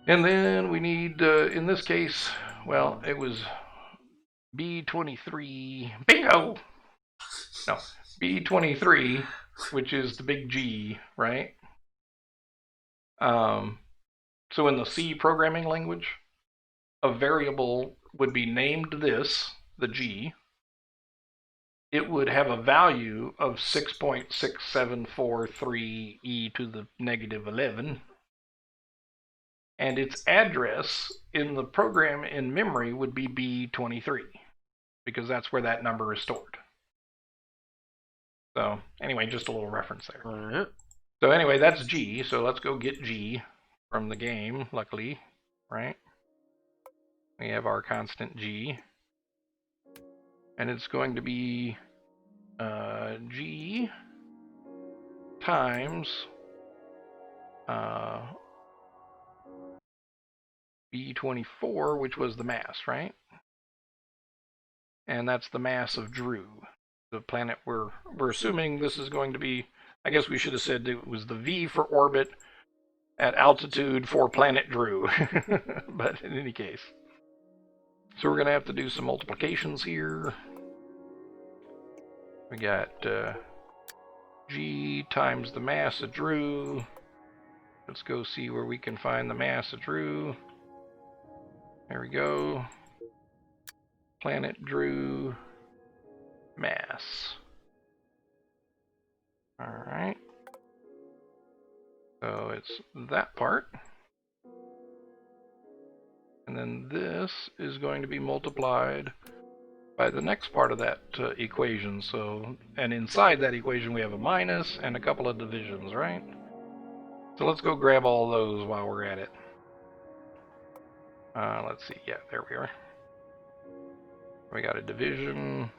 And then we need, in this case, well, it was B23, bingo! No, B23, which is the big G, right? So in the C programming language, a variable would be named this, the G. It would have a value of 6.6743 e to the negative 11. And its address in the program in memory would be B23, because that's where that number is stored. So anyway, just a little reference there. All right. So anyway, that's G, so let's go get G from the game, luckily, right? We have our constant G. And it's going to be G times B24, which was the mass, right? and that's the mass of Drew, the planet we're assuming this is going to be. I guess we should have said it was the V for orbit at altitude for planet Drew. But in any case. So we're going to have to do some multiplications here. We got G times the mass of Drew. Let's go see where we can find the mass of Drew. There we go. Planet Drew mass. Alright. So it's that part. And then this is going to be multiplied by the next part of that equation. So, and inside that equation we have a minus and a couple of divisions, right? So let's go grab all those while we're at it. Let's see. Yeah, there we are. We got a division.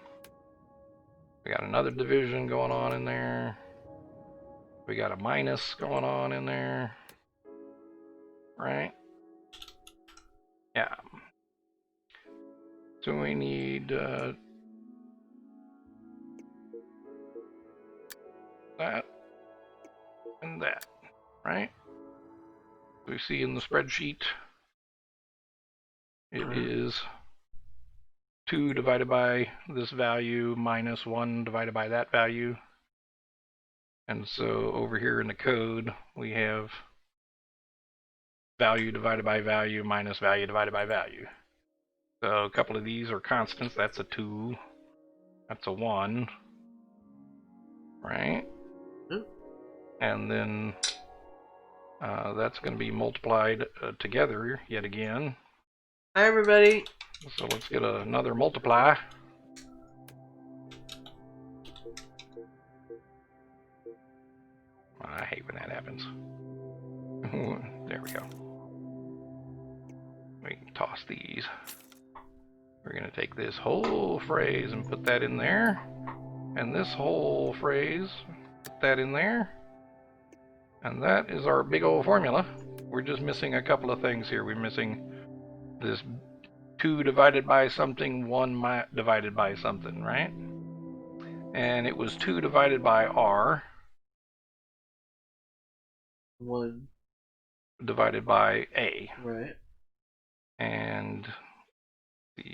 We got another division going on in there. We got a minus going on in there. Right? Yeah. So we need that and that, right? We see in the spreadsheet it is 2 divided by this value minus 1 divided by that value. And so over here in the code we have value divided by value minus value divided by value. So a couple of these are constants. That's a 2. That's a 1. Right? And then that's going to be multiplied together yet again. Hi, everybody. So let's get another multiply. I hate when that happens. There we go. We can toss these. We're going to take this whole phrase and put that in there. And this whole phrase, put that in there. And that is our big old formula. We're just missing a couple of things here. We're missing this 2 divided by something, 1 divided by something, right? And it was 2 divided by R. 1 divided by A. Right. And do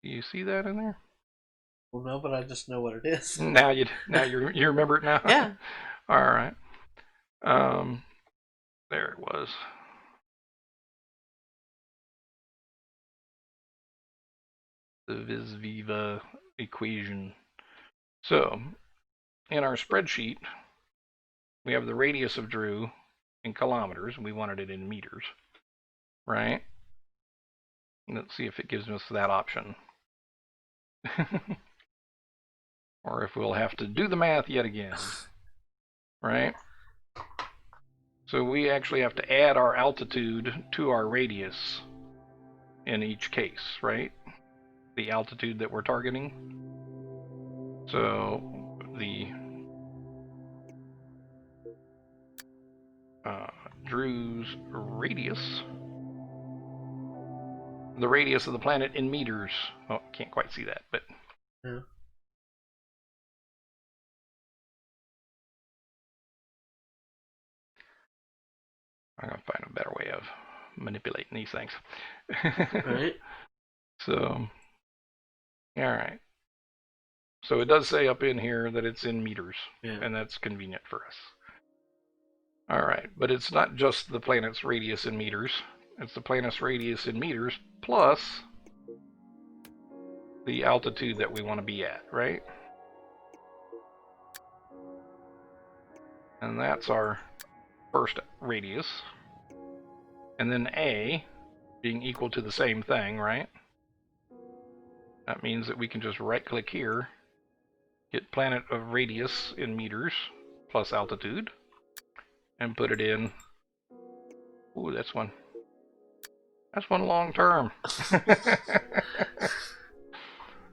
you see that in there? Well, no, but I just know what it is. Now you remember it now? Yeah. All right. There it was. The vis viva equation. So, in our spreadsheet, we have the radius of Drew in kilometers, and we wanted it in meters, right? Let's see if it gives us that option. Or if we'll have to do the math yet again, right? So we actually have to add our altitude to our radius in each case, right? The altitude that we're targeting. So the Drew's radius, the radius of the planet in meters. Oh, can't quite see that, but yeah. I'm gonna find a better way of manipulating these things. Right. So, all right. So it does say up in here that it's in meters, yeah. And that's convenient for us. All right, but it's not just the planet's radius in meters. It's the planet's radius in meters plus the altitude that we want to be at, right? And that's our first radius. And then A being equal to the same thing, right? That means that we can just right-click here, get planet of radius in meters plus altitude, and put it in. Ooh, that's one long term.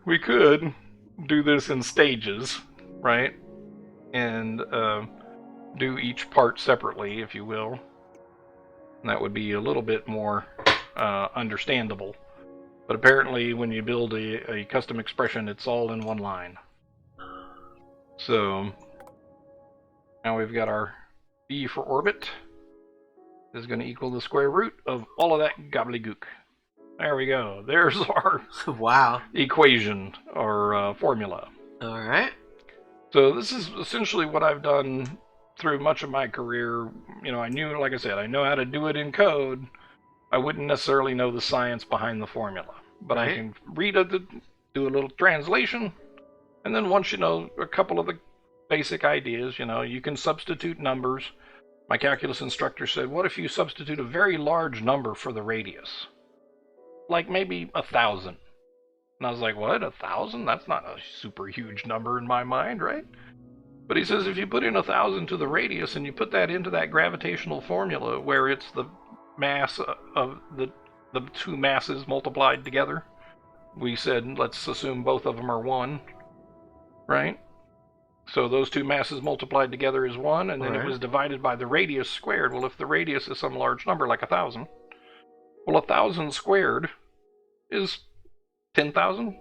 We could do this in stages, right? And do each part separately, if you will. And that would be a little bit more understandable. But apparently when you build a custom expression, it's all in one line. So now we've got our v for orbit is going to equal the square root of all of that gobbledygook. There we go. There's our Wow. equation or formula. All right. So this is essentially what I've done through much of my career. You know, I knew, like I said, I know how to do it in code. I wouldn't necessarily know the science behind the formula, but Right. I can read it, do a little translation, and then once you know a couple of the basic ideas, you know, you can substitute numbers. My calculus instructor said, what if you substitute a very large number for the radius? Like maybe 1,000. And I was like, what, 1,000? That's not a super huge number in my mind, right? But he says if you put in 1,000 to the radius and you put that into that gravitational formula where it's the mass of the two masses multiplied together, we said let's assume both of them are 1, right? So those two masses multiplied together is 1, and then Right. it was divided by the radius squared. Well, if the radius is some large number like 1,000, well, 1,000 squared is 10,000.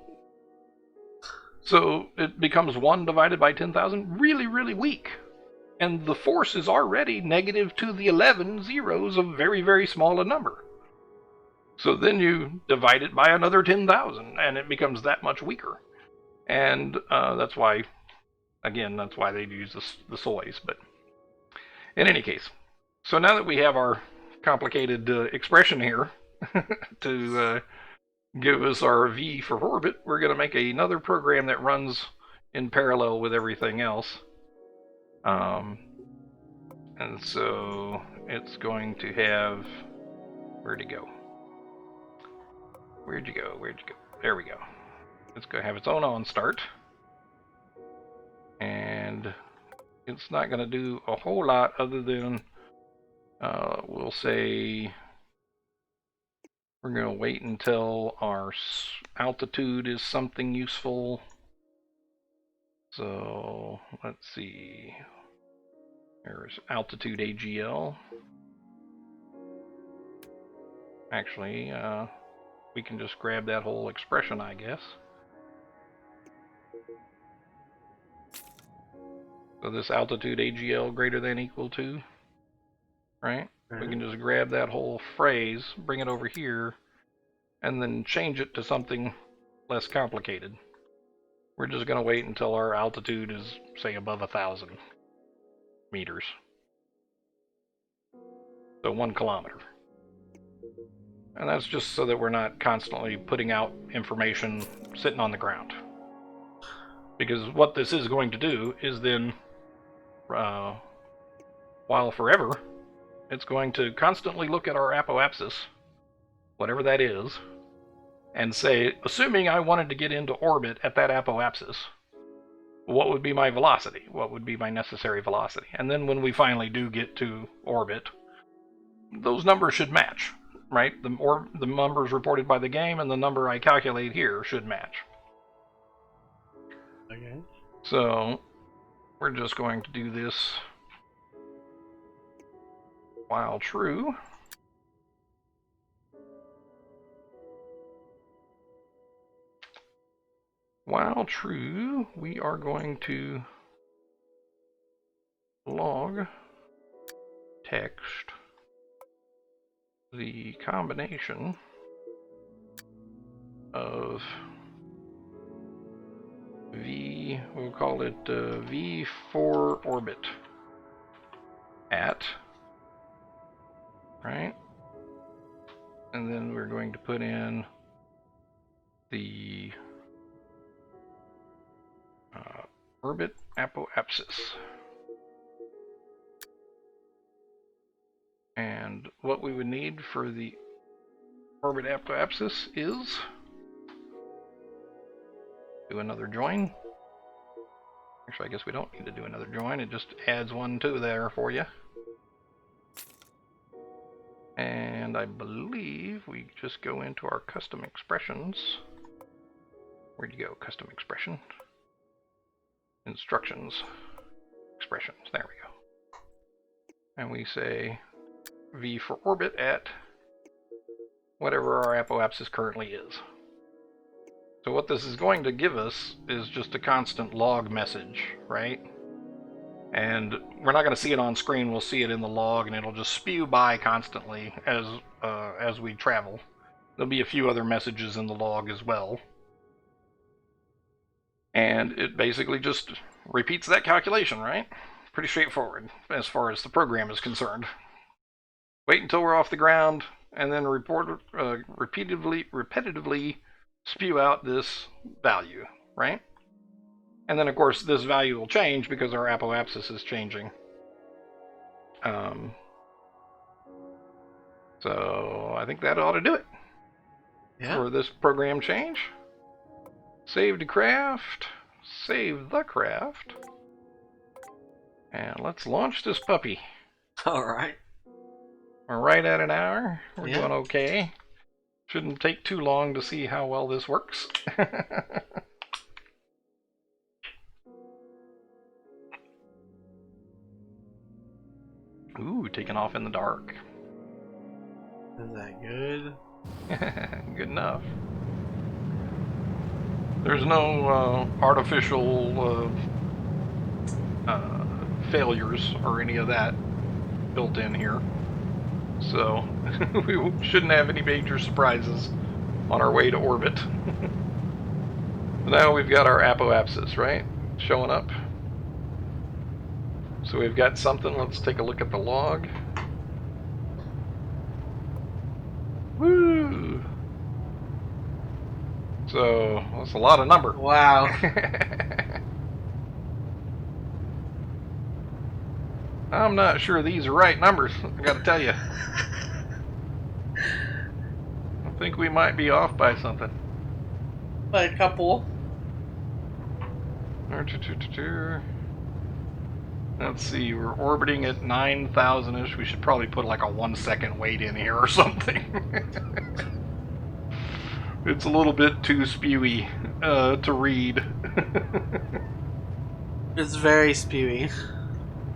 So it becomes 1 divided by 10,000, really, really weak. And the force is already negative to the 11 zeros of very, very small a number. So then you divide it by another 10,000, and it becomes that much weaker. And that's why, again, that's why they use the soys. But in any case, so now that we have our complicated expression here to give us our v for orbit, we're going to make another program that runs in parallel with everything else. And so it's going to have, where'd it go? Where'd you go? Where'd you go? There we go. It's going to have its own on start. And it's not going to do a whole lot other than, we'll say, we're going to wait until our altitude is something useful. So let's see. There's altitude AGL. Actually, we can just grab that whole expression, I guess. So this altitude AGL greater than equal to, right? We can just grab that whole phrase, bring it over here, and then change it to something less complicated. We're just going to wait until our altitude is, say, above 1,000 meters. So 1 kilometer. And that's just so that we're not constantly putting out information sitting on the ground. Because what this is going to do is then, while forever, it's going to constantly look at our apoapsis, whatever that is, and say, assuming I wanted to get into orbit at that apoapsis, what would be my velocity? What would be my necessary velocity? And then when we finally do get to orbit, those numbers should match, right? The numbers reported by the game and the number I calculate here should match. Okay. So we're just going to do this while true. While true, we are going to log text the combination of v, we'll call it v for orbit at, right? And then we're going to put in the orbit apoapsis. And what we would need for the orbit apoapsis is do another join. Actually, I guess we don't need to do another join. It just adds 1, 2 there for you. And I believe we just go into our custom expressions. Where'd you go? Custom expression. Instructions. Expressions. There we go. And we say v for orbit at whatever our apoapsis currently is. So what this is going to give us is just a constant log message, right? And we're not going to see it on screen. We'll see it in the log, and it'll just spew by constantly as we travel. There'll be a few other messages in the log as well. And it basically just repeats that calculation, right? Pretty straightforward as far as the program is concerned. Wait until we're off the ground, and then repetitively spew out this value, right? And then, of course, this value will change because our apoapsis is changing. So I think that ought to do it for this program change. Save to craft. Save the craft. And let's launch this puppy. Alright. We're right at an hour. We're doing okay. Shouldn't take too long to see how well this works. Ooh, taking off in the dark. Is that good? Good enough. There's no artificial failures or any of that built in here. So we shouldn't have any major surprises on our way to orbit. Now we've got our apoapsis, right? Showing up. So we've got something. Let's take a look at the log. Woo! So that's a lot of number. Wow. I'm not sure these are right numbers, I gotta tell you. I think we might be off by something. By a couple. Let's see, we're orbiting at 9,000-ish. We should probably put like a 1 second wait in here or something. It's a little bit too spewy to read. It's very spewy.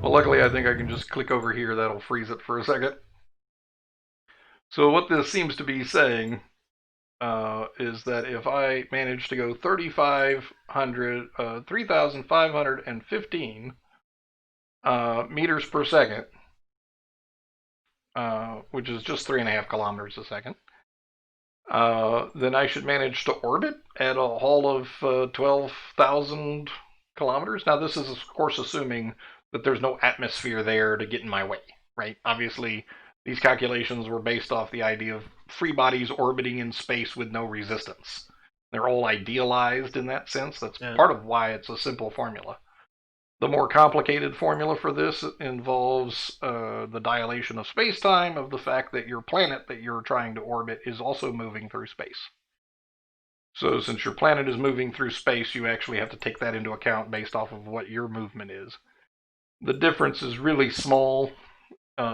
Well, luckily I think I can just click over here. That'll freeze it for a second. So what this seems to be saying is that if I manage to go 3,515 meters per second, which is just 3.5 kilometers a second, then I should manage to orbit at a haul of 12,000 kilometers. Now, this is, of course, assuming that there's no atmosphere there to get in my way, right? Obviously, these calculations were based off the idea of free bodies orbiting in space with no resistance. They're all idealized in that sense. That's part of why it's a simple formula. The more complicated formula for this involves the dilation of space-time, of the fact that your planet that you're trying to orbit is also moving through space. So since your planet is moving through space, you actually have to take that into account based off of what your movement is. The difference is really small,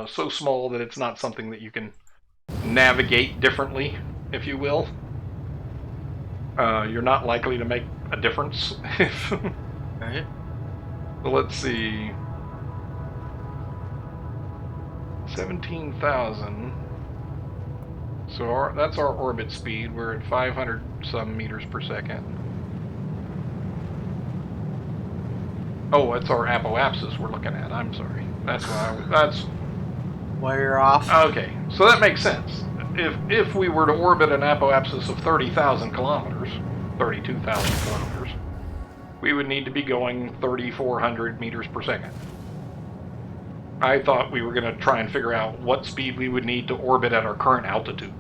so small that it's not something that you can navigate differently, if you will. You're not likely to make a difference. Right. So let's see. 17,000. So that's our orbit speed. We're at 500 some meters per second. Oh, that's our apoapsis we're looking at. I'm sorry. That's why you're off. Okay, so that makes sense. If we were to orbit an apoapsis of 30,000 kilometers, 32,000 kilometers, we would need to be going 3,400 meters per second. I thought we were going to try and figure out what speed we would need to orbit at our current altitude.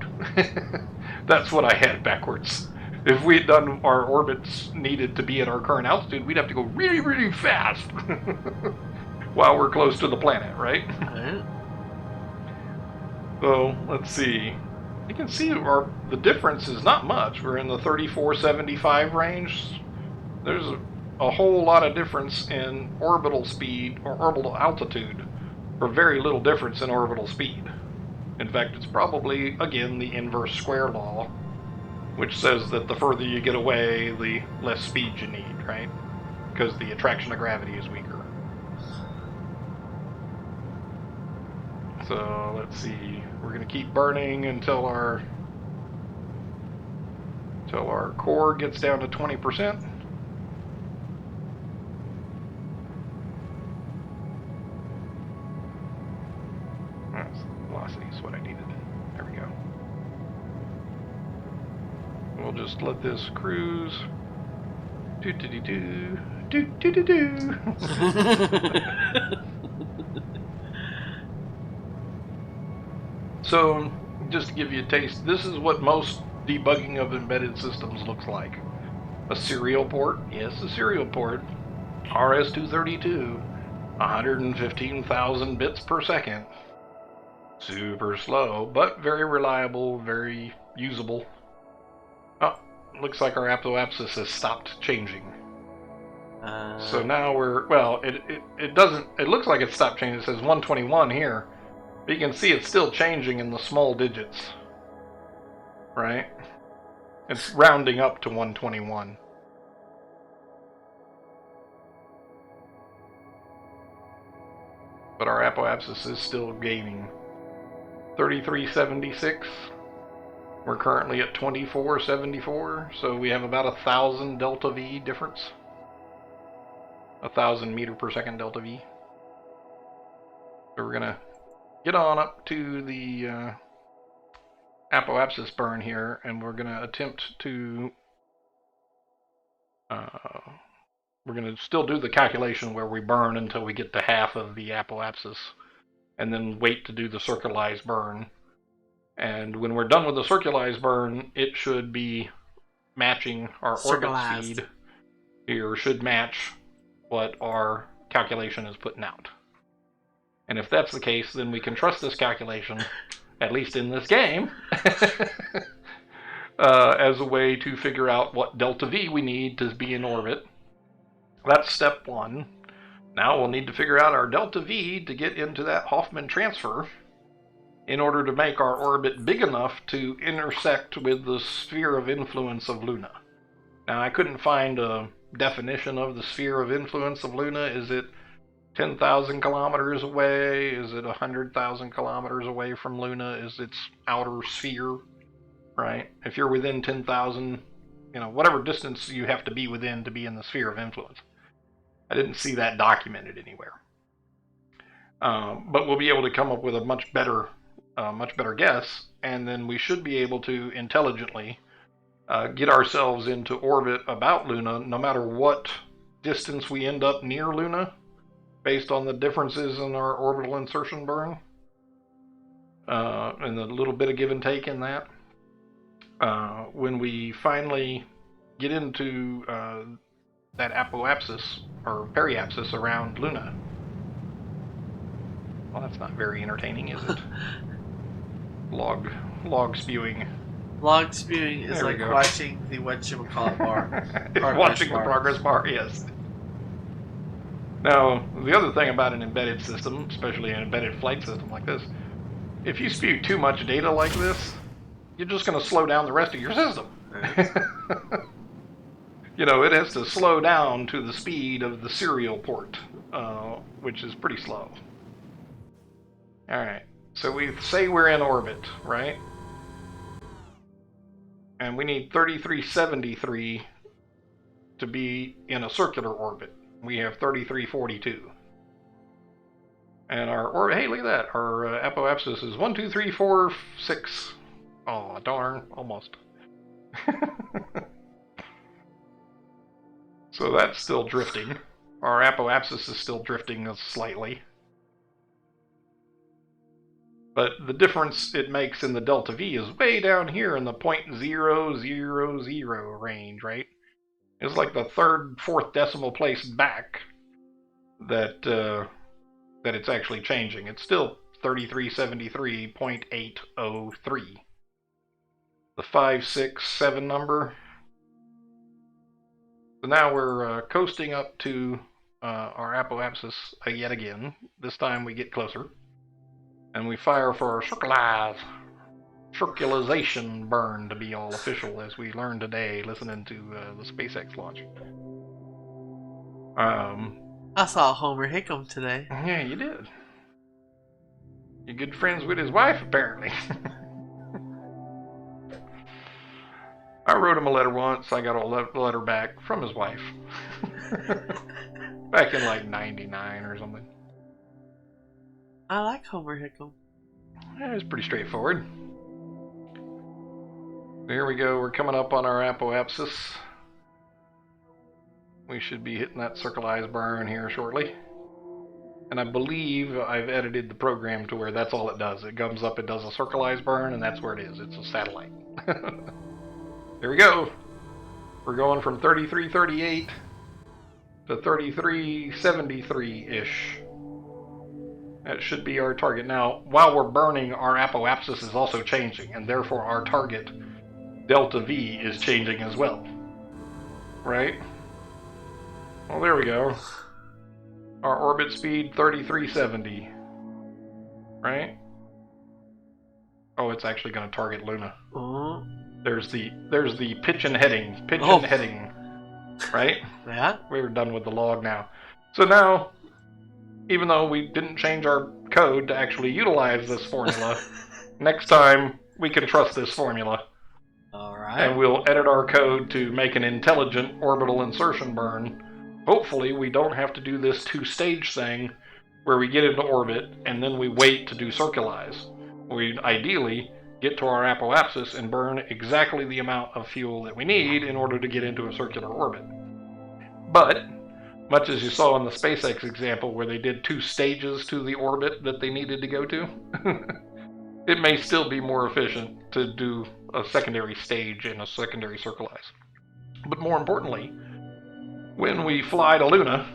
That's what I had backwards. If we had done our orbits needed to be at our current altitude, we'd have to go really, really fast while we're close to the planet, right? So, let's see. You can see the difference is not much. We're in the 3475 range. There's a whole lot of difference in orbital speed or orbital altitude for very little difference in orbital speed. In fact, it's probably, again, the inverse square law, which says that the further you get away, the less speed you need, right? Because the attraction of gravity is weaker. So, let's see. We're going to keep burning until Until our core gets down to 20%. That's velocity is what I needed. There we go. We'll just let this cruise. Do-do-do-do. Do-do-do-do. So, just to give you a taste, this is what most debugging of embedded systems looks like. A serial port, yes, a serial port. RS-232, 115,000 bits per second. Super slow, but very reliable, very usable. Oh, looks like our apoapsis has stopped changing. So now we're, well, it doesn't, it looks like it stopped changing. It says 121 here. But you can see it's still changing in the small digits. Right? It's rounding up to 121. But our apoapsis is still gaining. 3376. We're currently at 2474, so we have about 1,000 delta V difference. 1,000 meter per second delta V. So we're gonna get on up to the apoapsis burn here, and we're gonna attempt to we're gonna still do the calculation where we burn until we get to half of the apoapsis, and then wait to do the circularized burn. And when we're done with the circularized burn, it should be matching our orbit speed here, should match what our calculation is putting out. And if that's the case, then we can trust this calculation, at least in this game, as a way to figure out what delta V we need to be in orbit. That's step one. Now we'll need to figure out our delta V to get into that Hoffman transfer in order to make our orbit big enough to intersect with the sphere of influence of Luna. Now, I couldn't find a definition of the sphere of influence of Luna. Is it 10,000 kilometers away? Is it 100,000 kilometers away from Luna? Is its outer sphere, right? If you're within 10,000, whatever distance you have to be within to be in the sphere of influence. I didn't see that documented anywhere. But we'll be able to come up with a much better guess, and then we should be able to intelligently get ourselves into orbit about Luna, no matter what distance we end up near Luna, based on the differences in our orbital insertion burn, and the little bit of give and take in that. When we finally get into that apoapsis, or periapsis around Luna. Well, that's not very entertaining, is it? Log spewing. Log spewing is like watching the whatchamacallit bar. Watching the progress bar, yes. Now, the other thing about an embedded system, especially an embedded flight system like this, if you spew too much data like this, you're just going to slow down the rest of your system. Right. It has to slow down to the speed of the serial port, which is pretty slow. Alright, so we say we're in orbit, right? And we need 3373 to be in a circular orbit. We have 3342. And our orbit, hey, look at that. Our apoapsis is 1, 2, 3, 4, 6. Oh, darn, almost. So that's still drifting. Our apoapsis is still drifting slightly. But the difference it makes in the delta V is way down here in the 0.000 range, right? It's like the third, fourth decimal place back that it's actually changing. It's still 3373.803. The 5, 6, 7 number. So now we're coasting up to our apoapsis yet again. This time we get closer. And we fire for our circularization burn to be all official, as we learned today listening to the SpaceX launch. I saw Homer Hickam today. Yeah, you did. You're good friends with his wife, apparently. I wrote him a letter once. I got a letter back from his wife. Back in like 99 or something. I like Homer Hickam. Yeah, it was pretty straightforward. Here we go. We're coming up on our apoapsis. We should be hitting that circleized burn here shortly. And I believe I've edited the program to where that's all it does. It comes up, it does a circleized burn, and that's where it is. It's a satellite. Here we go. We're going from 3338 to 3373-ish. That should be our target. Now, while we're burning, our apoapsis is also changing, and therefore our target delta V is changing as well. Right? Well, there we go. Our orbit speed, 3370. Right? Oh, it's actually going to target Luna. There's the pitch and heading. And heading. Right? Yeah? We're done with the log now. So now, even though we didn't change our code to actually utilize this formula, next time we can trust this formula. Alright. And we'll edit our code to make an intelligent orbital insertion burn. Hopefully we don't have to do this two-stage thing where we get into orbit and then we wait to do circulize. We ideally get to our apoapsis and burn exactly the amount of fuel that we need in order to get into a circular orbit. But, much as you saw in the SpaceX example where they did 2 stages to the orbit that they needed to go to, it may still be more efficient to do a secondary stage and a secondary circulize. But more importantly, when we fly to Luna,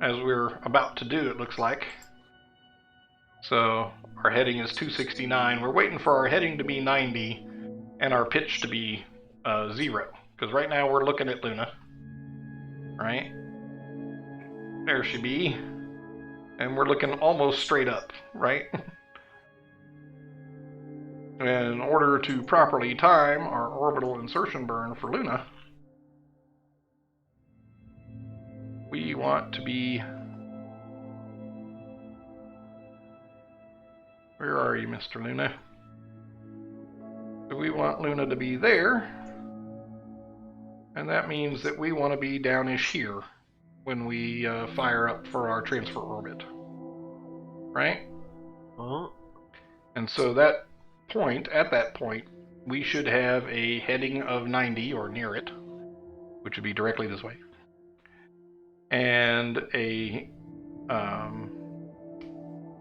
as we're about to do, it looks like, so our heading is 269. We're waiting for our heading to be 90 and our pitch to be 0. Because right now we're looking at Luna. Right? There she be. And we're looking almost straight up, right? In order to properly time our orbital insertion burn for Luna, we want to be... Where are you, Mr. Luna? So we want Luna to be there, and that means that we want to be downish here when we fire up for our transfer orbit. Right? And so at that point, we should have a heading of 90 or near it, which would be directly this way, and a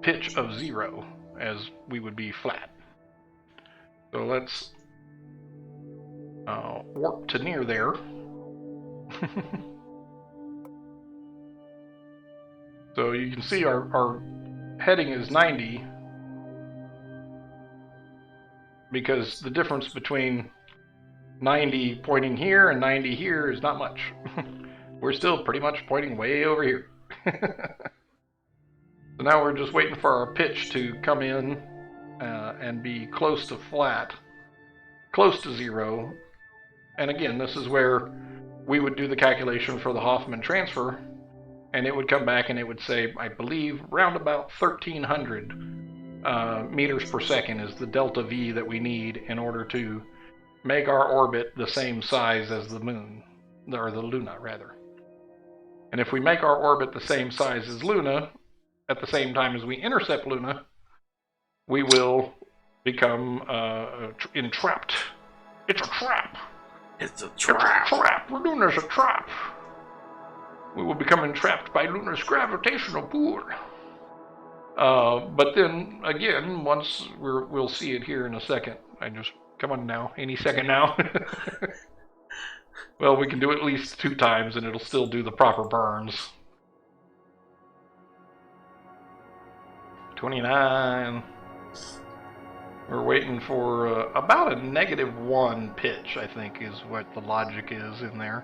pitch of 0, as we would be flat. So let's warp to near there. So you can see our heading is 90 because the difference between 90 pointing here and 90 here is not much. We're still pretty much pointing way over here. So now we're just waiting for our pitch to come in and be close to flat, close to 0. And again, this is where we would do the calculation for the Hoffman transfer, and it would come back and it would say, I believe, round about 1,300 meters per second is the delta V that we need in order to make our orbit the same size as the moon, or the Luna, rather. And if we make our orbit the same size as Luna, at the same time as we intercept Luna, we will become entrapped. It's a trap! It's a trap! It's a trap! Luna's a trap! We will become entrapped by Luna's gravitational pull. But then, again, once we'll see it here in a second. Come on now, any second now. Well, we can do it at least 2 times and it'll still do the proper burns. 29. We're waiting for about a -1 pitch, I think, is what the logic is in there.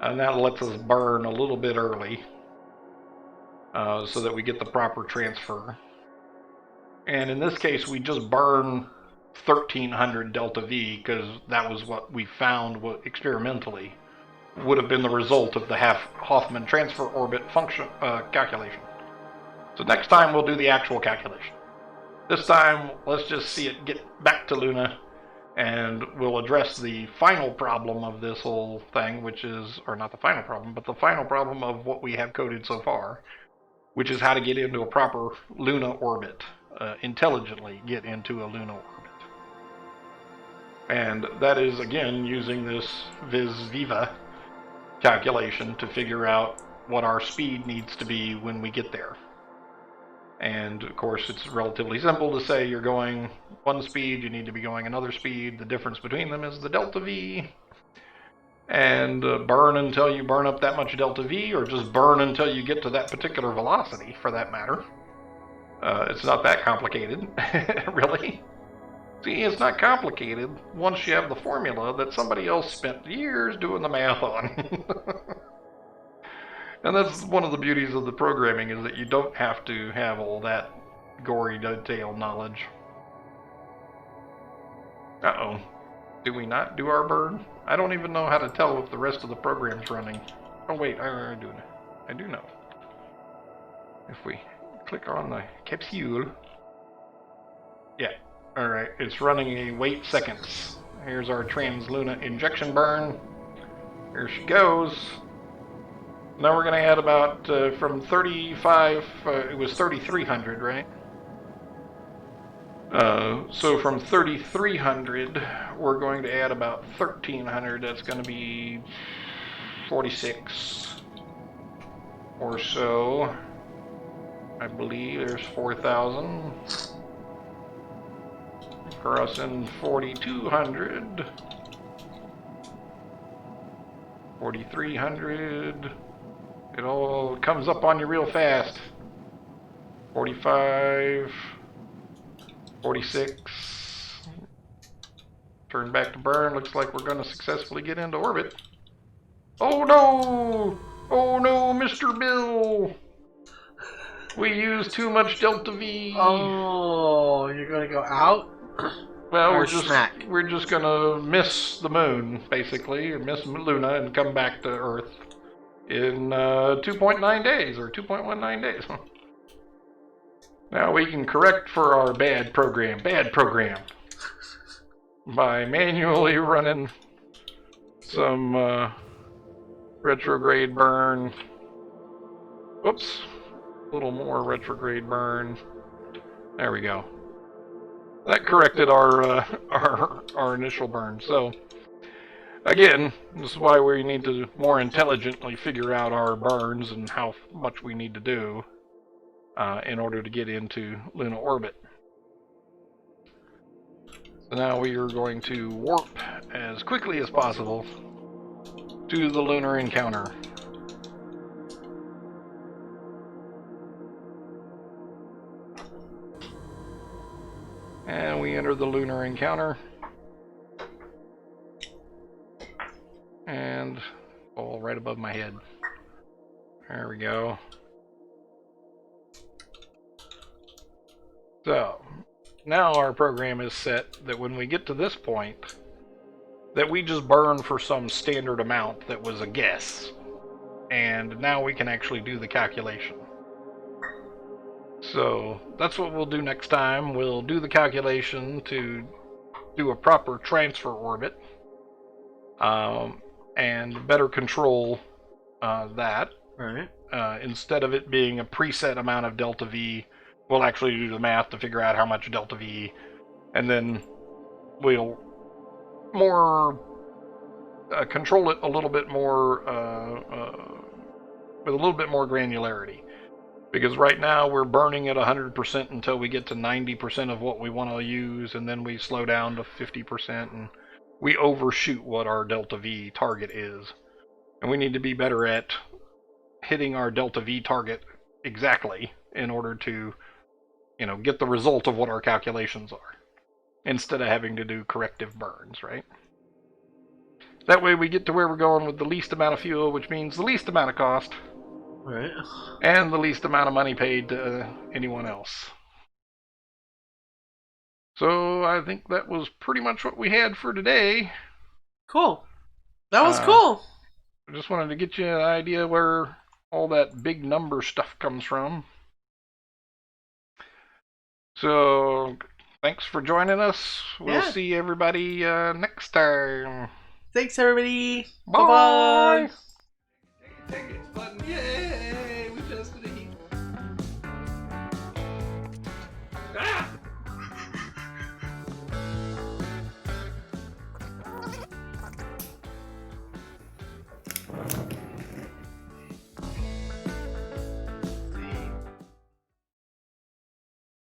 And that lets us burn a little bit early so that we get the proper transfer. And in this case, we just burn 1,300 delta V because that was what we found experimentally would have been the result of the Hoffman transfer orbit function calculation. So next time we'll do the actual calculation. This time, let's just see it get back to Luna And we'll address the final problem of this whole thing, which is, or not the final problem, but the final problem of what we have coded so far, which is how to get into a proper Luna orbit, intelligently get into a Luna orbit. And that is, again, using this vis-viva calculation to figure out what our speed needs to be when we get there. And of course, it's relatively simple to say you're going one speed, you need to be going another speed. The difference between them is the delta V. And burn until you burn up that much delta V, or just burn until you get to that particular velocity, for that matter. It's not that complicated, really. See, it's not complicated once you have the formula that somebody else spent years doing the math on. And that's one of the beauties of the programming, is that you don't have to have all that gory detail knowledge. Uh-oh. Do we not do our burn? I don't even know how to tell if the rest of the program's running. Oh wait, I do know. If we click on the capsule. Yeah, alright, it's running a wait seconds. Here's our Trans-Luna injection burn. Here she goes. Now we're going to add about, from 35, it was 3,300, right? So from 3,300, we're going to add about 1,300. That's going to be 46 or so. I believe there's 4,000. Crossing 4,200. 4,300. It all comes up on you real fast. 45. 46. Turn back to burn. Looks like we're going to successfully get into orbit. Oh no! Oh no, Mr. Bill! We used too much delta V. Oh, you're going to go out? Well, or we're just going to miss the moon, basically, and miss Luna and come back to Earth in 2.9 days, or 2.19 days. Now we can correct for our bad program, by manually running some retrograde burn. Whoops, a little more retrograde burn. There we go. That corrected our initial burn. So again, this is why we need to more intelligently figure out our burns and how much we need to do in order to get into Luna orbit. So now we are going to warp as quickly as possible to the lunar encounter. And we enter the lunar encounter. And fall right above my head. There we go. So, now our program is set that when we get to this point, that we just burn for some standard amount that was a guess. And now we can actually do the calculation. So, that's what we'll do next time. We'll do the calculation to do a proper transfer orbit. And better control that. Right. Instead of it being a preset amount of delta V, we'll actually do the math to figure out how much delta V, and then we'll more control it a little bit more with a little bit more granularity. Because right now we're burning at 100% until we get to 90% of what we want to use, and then we slow down to 50%, and we overshoot what our delta V target is. And we need to be better at hitting our delta V target exactly in order to, you know, get the result of what our calculations are, instead of having to do corrective burns, right? That way we get to where we're going with the least amount of fuel, which means the least amount of cost. Right. And the least amount of money paid to anyone else. So I think that was pretty much what we had for today. Cool. That was cool. I just wanted to get you an idea where all that big number stuff comes from. So thanks for joining us. We'll Yeah. see everybody next time. Thanks, everybody. Bye. Bye-bye. Take it, button. Yay! We just did a heat. Ah!